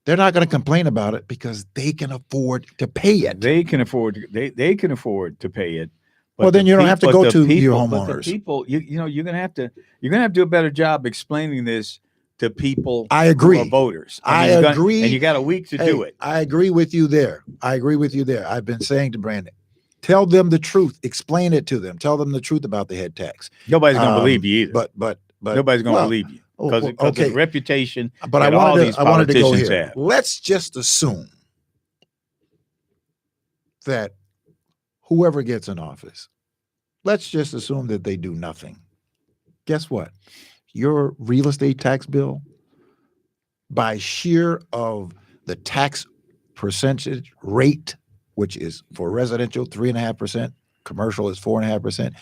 They're not going to complain about it because they can afford to pay it. They can afford to pay it. But well, then you don't have to go to your homeowners. But the people, you're gonna have to do a better job explaining this to people. I agree. Who are voters. I agree. And you got a week to do it. I agree with you there. I've been saying to Brandon, tell them the truth. Explain it to them. Tell them the truth about the head tax. Nobody's going to believe you either. But nobody's going to believe you because of the reputation that all these politicians have. Let's just assume that whoever gets in office, let's just assume that they do nothing. Guess what? Your real estate tax bill, by sheer of the tax percentage rate, which is for residential 3.5%, commercial is 4.5%,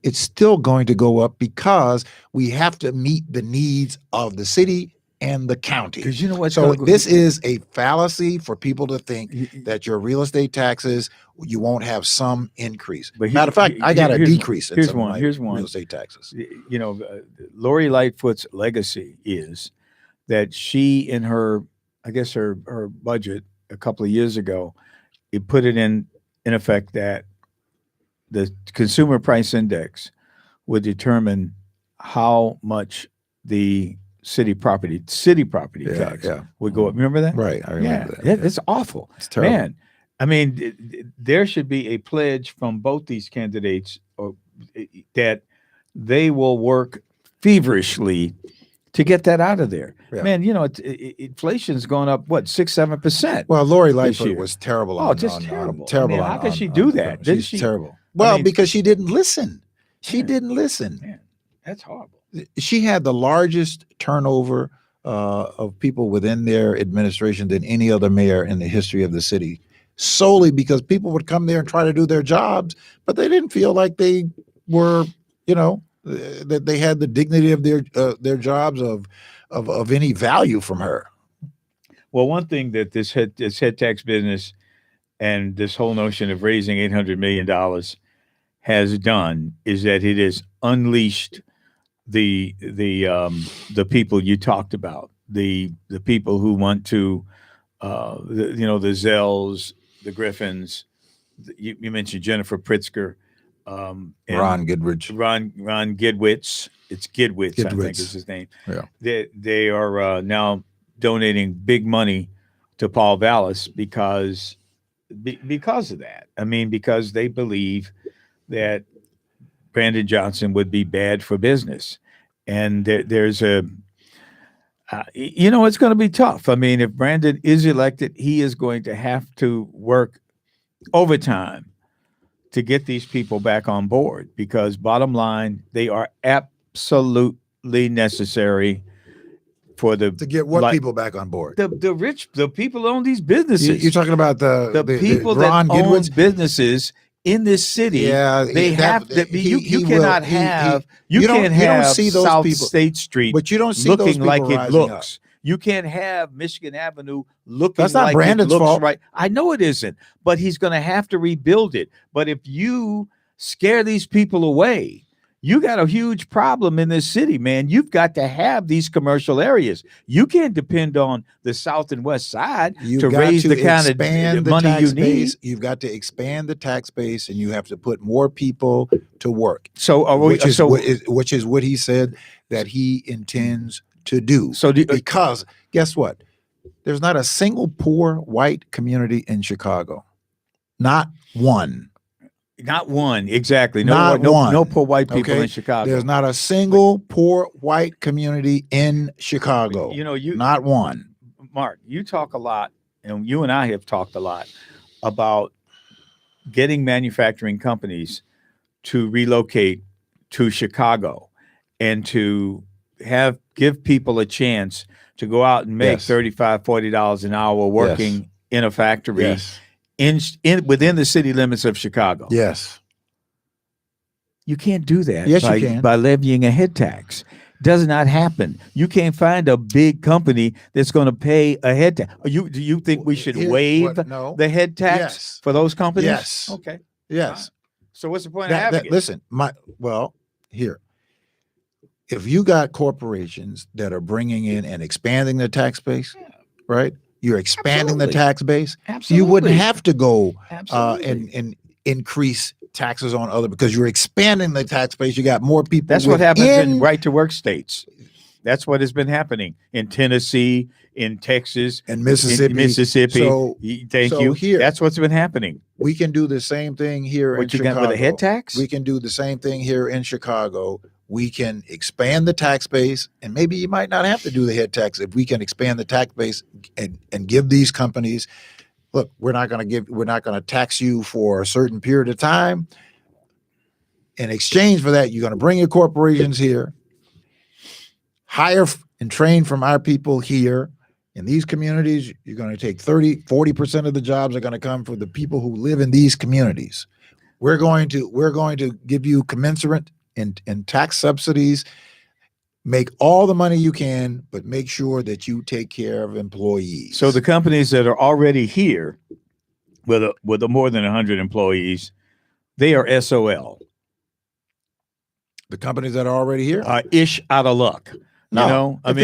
it's still going to go up because we have to meet the needs of the city and the county. Because you know what? So this is a fallacy for people to think that your real estate taxes, you won't have some increase. But matter of fact, I got a decrease in some of my real estate taxes. Lori Lightfoot's legacy is that she, in her budget a couple of years ago, it put it in effect that the consumer price index would determine how much the city property tax would go up. Remember that? Right. I remember that. It's awful. It's terrible. Man, I mean, there should be a pledge from both these candidates that they will work feverishly to get that out of there. Yeah. Man, inflation's going up, 6-7%. Well, Lori Lightfoot was terrible. Terrible. Terrible. How could she do that? She's terrible. Well, because she didn't listen. She didn't listen. Man, that's horrible. She had the largest turnover of people within their administration than any other mayor in the history of the city, solely because people would come there and try to do their jobs, but they didn't feel like they were, that they had the dignity of their jobs of any value from her. Well, one thing that this head tax business and this whole notion of raising $800 million has done is that it has unleashed the people you talked about, the people who want to, the Zells, the Griffins. You mentioned Jennifer Pritzker, Ron Gidwitz. Ron Gidwitz. It's Gidwitz, I think is his name. Yeah. They are now donating big money to Paul Vallis because of that. I mean, because they believe that Brandon Johnson would be bad for business. And there's it's going to be tough. I mean, if Brandon is elected, he is going to have to work overtime to get these people back on board because bottom line, they are absolutely necessary to get what people back on board? The rich, the people who own these businesses. You're talking about the people that own businesses in this city. Yeah, they have to. You cannot have. You can't have South State Street, but you don't see looking those people like it looks. Up. You can't have Michigan Avenue looking That's not like Brandon's it looks fault. Right. I know it isn't, but he's going to have to rebuild it. But if you scare these people away, you got a huge problem in this city, man. You've got to have these commercial areas. You can't depend on the south and west side to raise the kind of money you need. You've got to expand the tax base, and you have to put more people to work. So, which is what he said that he intends to do. So, because guess what? There's not a single poor white community in Chicago. Not one. Not one, exactly. Not one. No poor white people in Chicago. There's not a single poor white community in Chicago. Not one. Mark, you talk a lot, and you and I have talked a lot about getting manufacturing companies to relocate to Chicago and to give people a chance to go out and make $35, $40 an hour working in a factory. Yes. Within the city limits of Chicago. Yes. You can't do that you can. by levying a head tax. Does not happen. You can't find a big company that's going to pay a head tax. Do you think we should waive the head tax for those companies? Yes. Okay. Yes. So what's the point of having it? Listen, here. If you got corporations that are bringing in and expanding the tax base, right? You're expanding the tax base. Absolutely. You wouldn't have to go and increase taxes on other, because you're expanding the tax base. You got more people. That's what happens in right to work states. That's what has been happening in Tennessee, in Texas, and Mississippi. Thank you. Here, that's what's been happening. We can do the same thing here in Chicago. With a head tax? We can do the same thing here in Chicago. We can expand the tax base, and maybe you might not have to do the head tax if we can expand the tax base and give these companies, look, we're not going to tax you for a certain period of time. In exchange for that, you're going to bring your corporations here, hire and train from our people here. In these communities, you're going to take 40% of the jobs are going to come from the people who live in these communities. We're going to give you commensurate in tax subsidies. Make all the money you can, but make sure that you take care of employees. So the companies that are already here with more than 100 employees, they are SOL. The companies that are already here are ish out of luck. No, if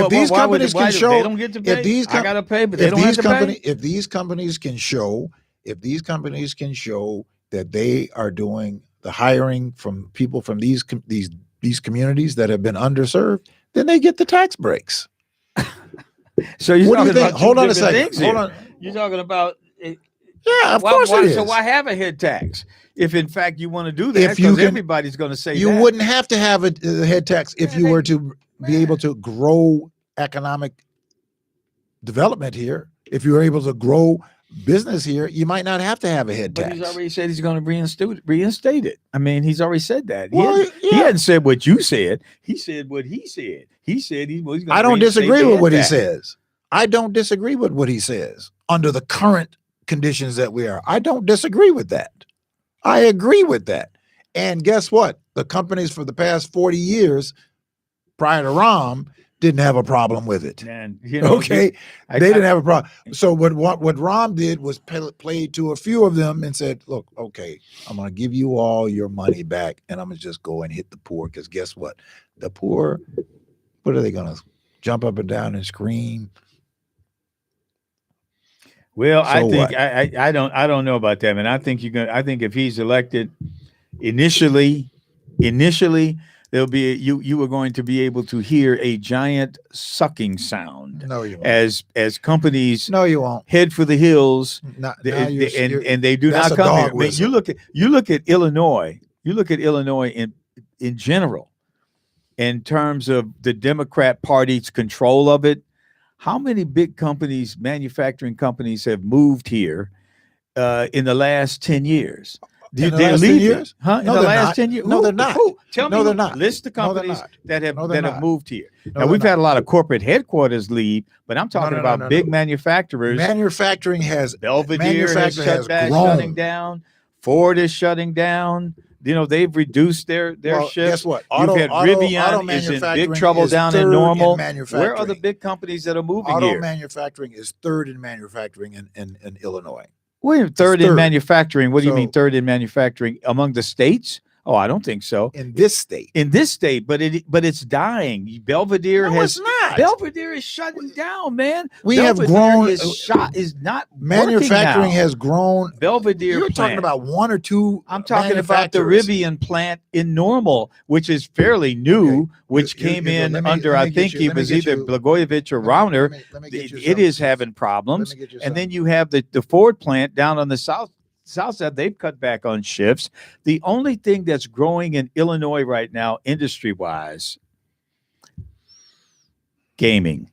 these companies can show, they don't get to pay. I gotta pay, but they don't have to pay. If these companies can show that they are doing the hiring from people from these communities that have been underserved, then they get the tax breaks. So you're what do you think? About Hold on a second. Hold on. You're talking about of course it is. So why have a head tax? If in fact you want to do that, because everybody's going to say you wouldn't have to have a head tax if you were to be able to grow economic development here. If you were able to grow business here, you might not have to have a head tax. But he's already said he's going to reinstate it. I mean, he's already said that. He hadn't said what you said. He said what he said. He said he's going to I don't disagree with what he says. I don't disagree with what he says under the current conditions that we are. I don't disagree with that. I agree with that. And guess what? The companies for the past 40 years prior to Rahm didn't have a problem with it. Man, they didn't have a problem. So what Rahm did was played to a few of them and said, look, okay, I'm going to give you all your money back, and I'm going to just go and hit the poor, because guess what? The poor, what are they going to jump up and down and scream? Well, so I think I don't know about that, man. I think if he's elected, initially there'll be you are going to be able to hear a giant sucking sound. No, you won't. As companies you won't head for the hills. And they do not come here. I mean, you look at Illinois. You look at Illinois in general, in terms of the Democrat Party's control of it. How many big companies, manufacturing companies, have moved here in the last 10 years? In the last 10 years? Huh? In the last 10 years? No, they're not. Tell me. They're not. List the companies that have moved here. No, now, we've had a lot of corporate headquarters leave, but I'm talking about big manufacturers. Manufacturing has Belvedere has shutting down. Ford is shutting down. They've reduced their shifts. Guess what? You've had Rivian is in big trouble down in Normal. Where are the big companies that are moving here? Auto manufacturing is third in manufacturing in Illinois. We're third in manufacturing. What do you mean third in manufacturing? Among the states? Oh, I don't think so. in this state. In this state, but it's dying. Belvedere No, it's not. Belvedere is shutting down, man. We have Belvedere grown. is not Manufacturing working now. has grown. Belvedere You're plant. talking about one or two. I'm talking about the manufacturers. Rivian plant in Normal, which is fairly new, Okay. which You- came you- in let me- under, let I me get think you- it let me was get either you- Blagojevich or Let Rauner. me get you It is something. having problems. Let me get you And then something. you have the Ford plant down on the south side. They've cut back on shifts. The only thing that's growing in Illinois right now, industry wise, gaming.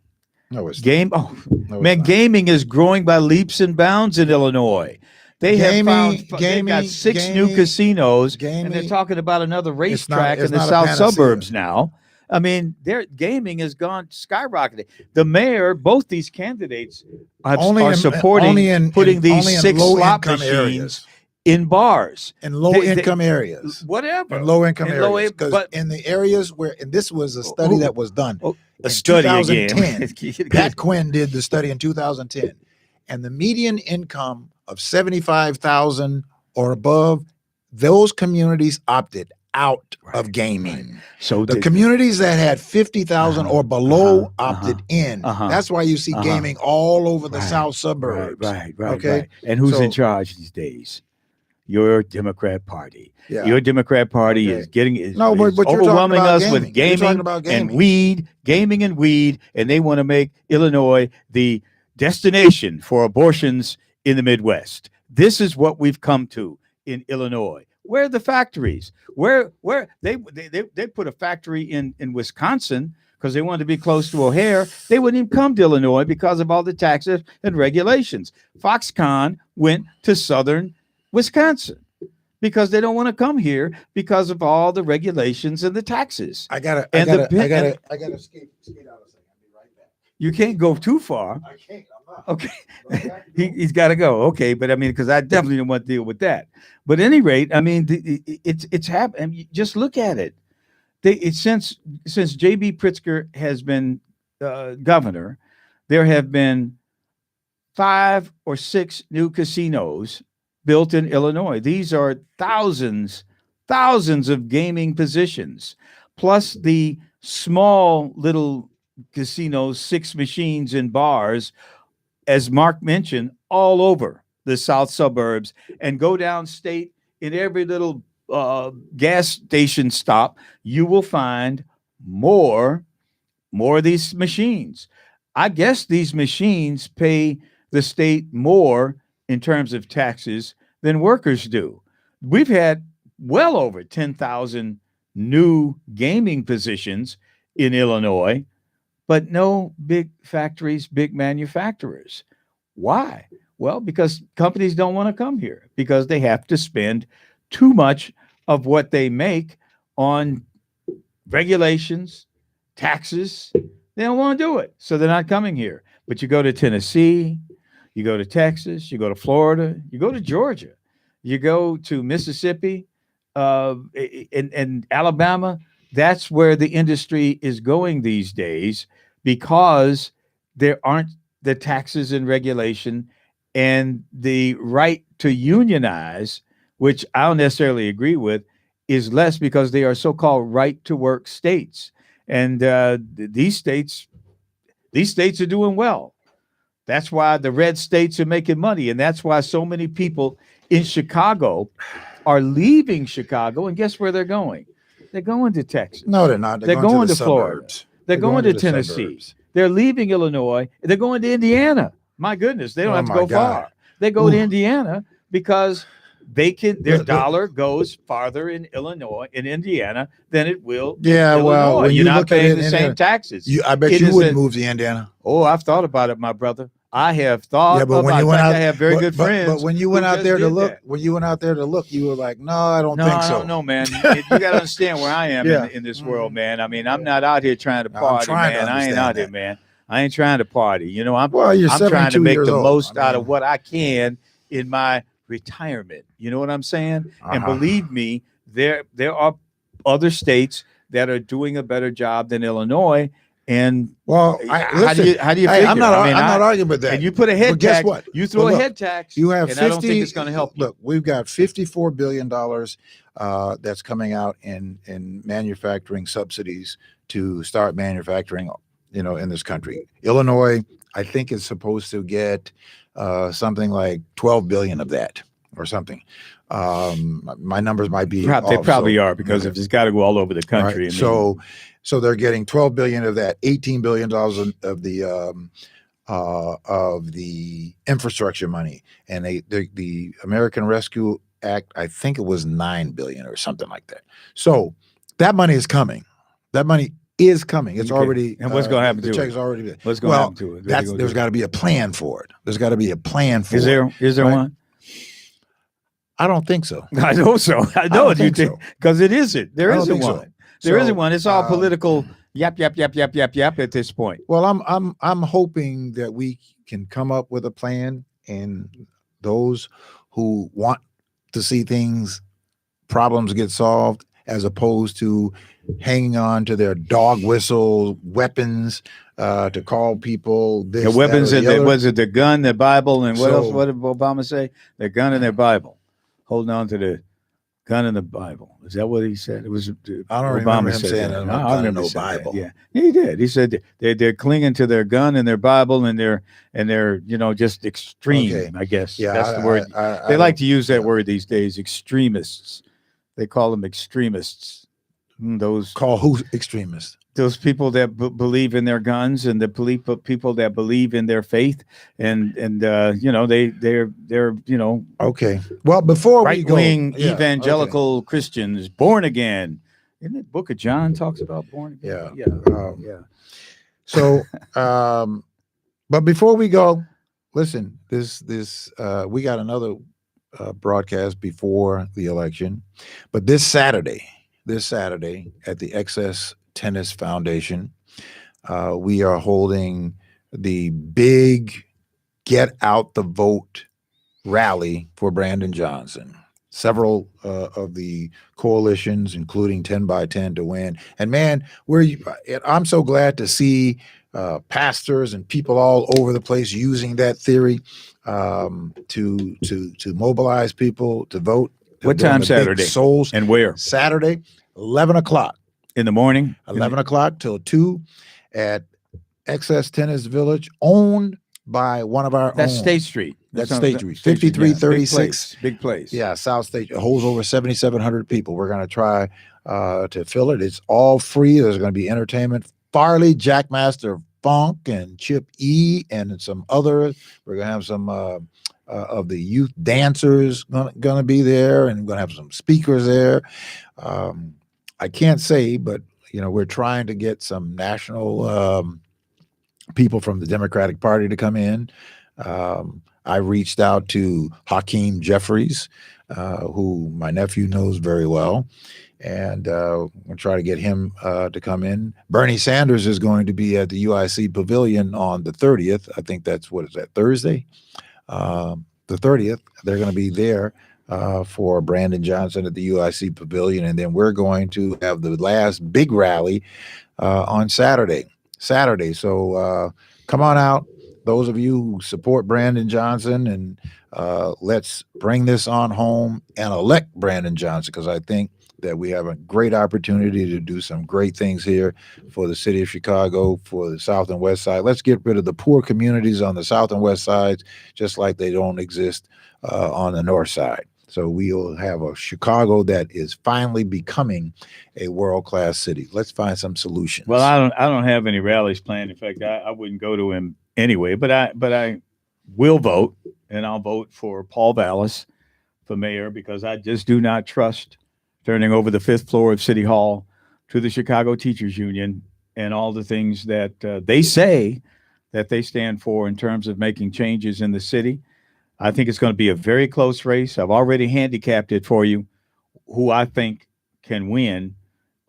No, it's Game. not. Oh, No, it's man, not. gaming is growing by leaps and bounds in Illinois. They have found they've got gaming, 6 new gaming, casinos, and they're gaming. talking about another It's not- racetrack it's in the not a south panacea. suburbs now. I mean, their gaming has gone skyrocketing. The mayor, both these candidates are supporting putting these 6 slot machines areas. in bars, In low income areas. whatever. In low income In low areas. in- Because but- in the areas where, and this was a study Oh, that was done. a in study 2010. again. Pat Quinn did the study in 2010. And the median income of 75,000 or above, those communities opted out of gaming. So The communities that had 50,000 or below uh-huh, opted in. uh-huh, That's why you see gaming all over the Right, south suburbs. Right. Okay? Right. And who's in So- charge these days? Your Democrat Party. Yeah. Your Democrat Party Okay. is getting is No, but you're talking overwhelming about us with gaming. You're talking gaming about and gaming. weed, and they want to make Illinois the destination for abortions in the Midwest. This is what we've come to in Illinois. Where are the factories? Where they put a factory in Wisconsin because they wanted to be close to O'Hare. They wouldn't even come to Illinois because of all the taxes and regulations. Foxconn went to southern Wisconsin because they don't want to come here because of all the regulations and the taxes. I gotta And skate out a second. and- I'll be right back. You can't go too far. I can't. I'm not. Okay. He's got to go. Okay. But I mean, because I definitely don't want to deal with that. But at any rate, I mean, it's happened. I mean, just look at it. Since J.B. Pritzker has been governor, there have been 5 or 6 new casinos built in Illinois. These are thousands of gaming positions, plus the small little casinos, 6 machines in bars, as Mark mentioned, all over the south suburbs, and go downstate in every little gas station stop, you will find more of these machines. I guess these machines pay the state more in terms of taxes than workers do. We've had well over 10,000 new gaming positions in Illinois, but no big factories, big manufacturers. Why? Well, because companies don't want to come here because they have to spend too much of what they make on regulations, taxes. They don't want to do it, so they're not coming here. But you go to Tennessee, you go to Texas, you go to Florida, you go to Georgia, you go to Mississippi, and Alabama. That's where the industry is going these days because there aren't the taxes and regulation and the right to unionize, which I don't necessarily agree with, is less because they are so-called right-to-work states. And these states are doing well. That's why the red states are making money. And that's why so many people in Chicago are leaving Chicago. And guess where they're going? They're going to Texas. No, they're not. They're going the to Florida. suburbs. They're going to the Tennessee. suburbs. They're leaving Illinois. They're going to Indiana. My goodness, they don't Oh have to my go God. far. They go to Ooh. Indiana because their The- dollar goes farther in Indiana than it will Yeah, in well, Illinois. when You're you not look at paying it the in same Indiana, taxes. I bet It you is wouldn't a- move to Indiana. Oh, I've thought about it, my brother. I have thought Yeah, but about when you it. went In fact, out, I have very good friends. But when you who went out just there to did look, that. you were like, no, I don't No, think I so. don't know, man. You got to understand where I am Yeah. in this world, man. I mean, I'm not out here trying to No, I'm party, trying to man. I ain't understand out here, that. man. I ain't trying to party. You know, I'm Well, you're trying to 72 make years the old. most I out of mean- what I can in my retirement. You know what I'm saying? And Uh-huh. believe me, there are other states that are doing a better job than Illinois, And Well, how do you figure? I'm not arguing with that. And you put a head But guess tax. what? You throw Well, a look, head tax. You have and 50. I don't think it's going to help you. Look, we've got $54 billion that's coming out in manufacturing subsidies to start manufacturing, in this country. Illinois, I think, is supposed to get something like 12 billion of that or something. My numbers might be off, they probably are, because if it's got to go all over the country. Right. I mean, So they're getting 12 billion of that, $18 billion of the infrastructure money, and the American Rescue Act, I think it was 9 billion or something like that. So that money is coming. That money is coming. It's already. And what's going to happen to it? The check's already there. What's going to happen to it? There's got to be a plan for it. There's got to be a plan for it. Is there one? I don't think so. I know so. I know it. Because it isn't. There isn't one. So. There isn't one. It's all political yap at this point. Well, I'm hoping that we can come up with a plan, and those who want to see problems get solved, as opposed to hanging on to their dog whistle weapons to call people this. The weapons was it the gun, the Bible, and what else? What did Obama say? The gun and their Bible. Holding on to the gun and the Bible. Is that what he said? It was. I don't remember him saying that. I remember no Bible. Yeah, he did. He said they're clinging to their gun and their Bible, and they're just extreme. Okay. I guess that's the word. They like to use that word these days. Extremists. They call them extremists. Call who extremists? Those people that believe in their guns, and the people that believe in their faith, and they're okay. Well, before we go, right-wing evangelical Christians, born again. Isn't it Book of John talks about born again? Yeah. So, but before we go, listen. This we got another broadcast before the election, but this Saturday at the Excess Tennis Foundation, we are holding the big Get Out the Vote rally for Brandon Johnson. Several of the coalitions, including 10 by 10 to win. And man, I'm so glad to see pastors and people all over the place using that theory to mobilize people to vote. What time Saturday? Souls. And where? Saturday, 11 o'clock. In the morning? 11 o'clock till 2 at Excess Tennis Village, owned by one of our own. That's State Street. That's State Street. 5336. Big place. Yeah, South State. It holds over 7,700 people. We're going to try to fill it. It's all free. There's going to be entertainment. Farley, Jackmaster Funk, and Chip E, and some others. We're going to have some of the youth dancers going to be there, and we're going to have some speakers there. I can't say, but we're trying to get some national people from the Democratic Party to come in. I reached out to Hakeem Jeffries, who my nephew knows very well, and we'll try to get him to come in. Bernie Sanders is going to be at the UIC Pavilion on the 30th. I think that's, Thursday? The 30th. They're going to be there for Brandon Johnson at the UIC Pavilion, and then we're going to have the last big rally on Saturday. So come on out, those of you who support Brandon Johnson, and let's bring this on home and elect Brandon Johnson, because I think that we have a great opportunity to do some great things here for the city of Chicago, for the South and West Side. Let's get rid of the poor communities on the South and West Sides, just like they don't exist on the North Side. So we'll have a Chicago that is finally becoming a world-class city. Let's find some solutions. Well, I don't have any rallies planned. In fact, I wouldn't go to him anyway. But I will vote, and I'll vote for Paul Vallis for mayor, because I just do not trust turning over the 5th floor of City Hall to the Chicago Teachers Union and all the things that they say that they stand for in terms of making changes in the city. I think it's going to be a very close race. I've already handicapped it for you, who I think can win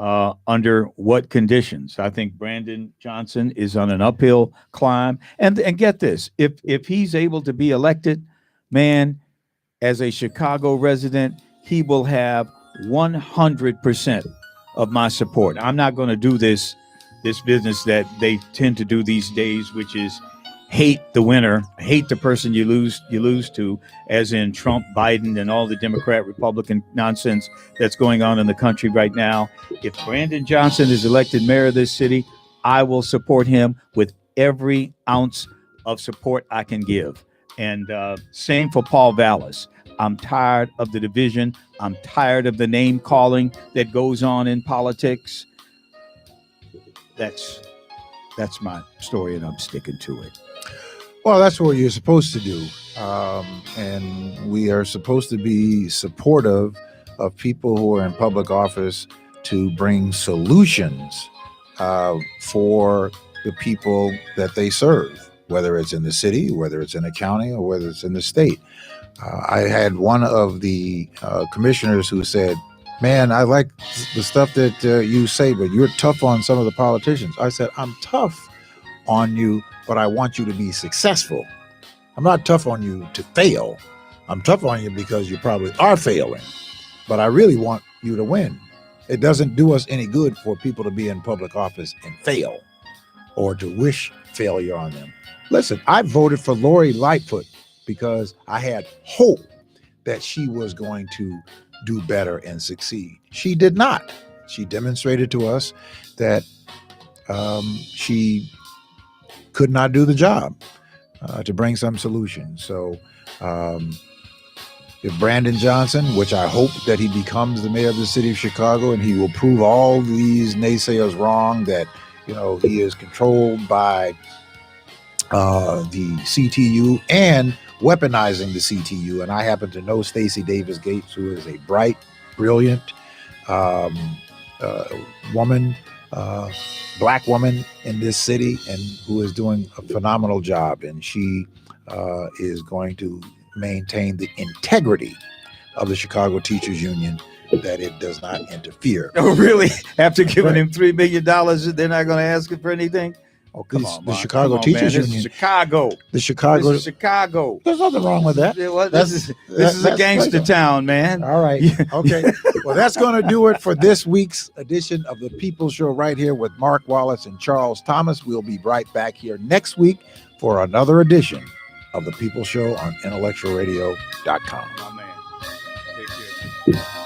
under what conditions. I think Brandon Johnson is on an uphill climb. And get this, if he's able to be elected, man, as a Chicago resident, he will have 100% of my support. I'm not going to do this this business that they tend to do these days, which is hate the winner, hate the person you lose to, as in Trump, Biden, and all the Democrat, Republican nonsense that's going on in the country right now. If Brandon Johnson is elected mayor of this city, I will support him with every ounce of support I can give. And same for Paul Vallis. I'm tired of the division. I'm tired of the name calling that goes on in politics. That's my story, and I'm sticking to it. Well, that's what you're supposed to do. And we are supposed to be supportive of people who are in public office to bring solutions for the people that they serve, whether it's in the city, whether it's in a county, or whether it's in the state. I had one of the commissioners who said, "Man, I like the stuff that you say, but you're tough on some of the politicians." I said, "I'm tough on you, but I want you to be successful. I'm not tough on you to fail. I'm tough on you because you probably are failing, but I really want you to win. It doesn't do us any good for people to be in public office and fail or to wish failure on them." Listen, I voted for Lori Lightfoot because I had hope that she was going to do better and succeed. She did not. She demonstrated to us that she could not do the job to bring some solution. So if Brandon Johnson, which I hope that he becomes the mayor of the city of Chicago, and he will prove all these naysayers wrong, that, you know, he is controlled by the CTU and weaponizing the CTU. And I happen to know Stacey Davis Gates, who is a bright, brilliant woman, Black woman in this city, and who is doing a phenomenal job. And she is going to maintain the integrity of the Chicago Teachers Union, that it does not interfere. Oh, really? After giving him $3 million, they're not going to ask him for anything? Oh, come on, the Chicago Teachers Union. This is Chicago. This is Chicago. There's nothing wrong with that. This is a gangster town, man. All right. Okay. Well, that's going to do it for this week's edition of the People Show right here with Mark Wallace and Charles Thomas. We'll be right back here next week for another edition of the People Show on IntellectualRadio.com. My man. Take care.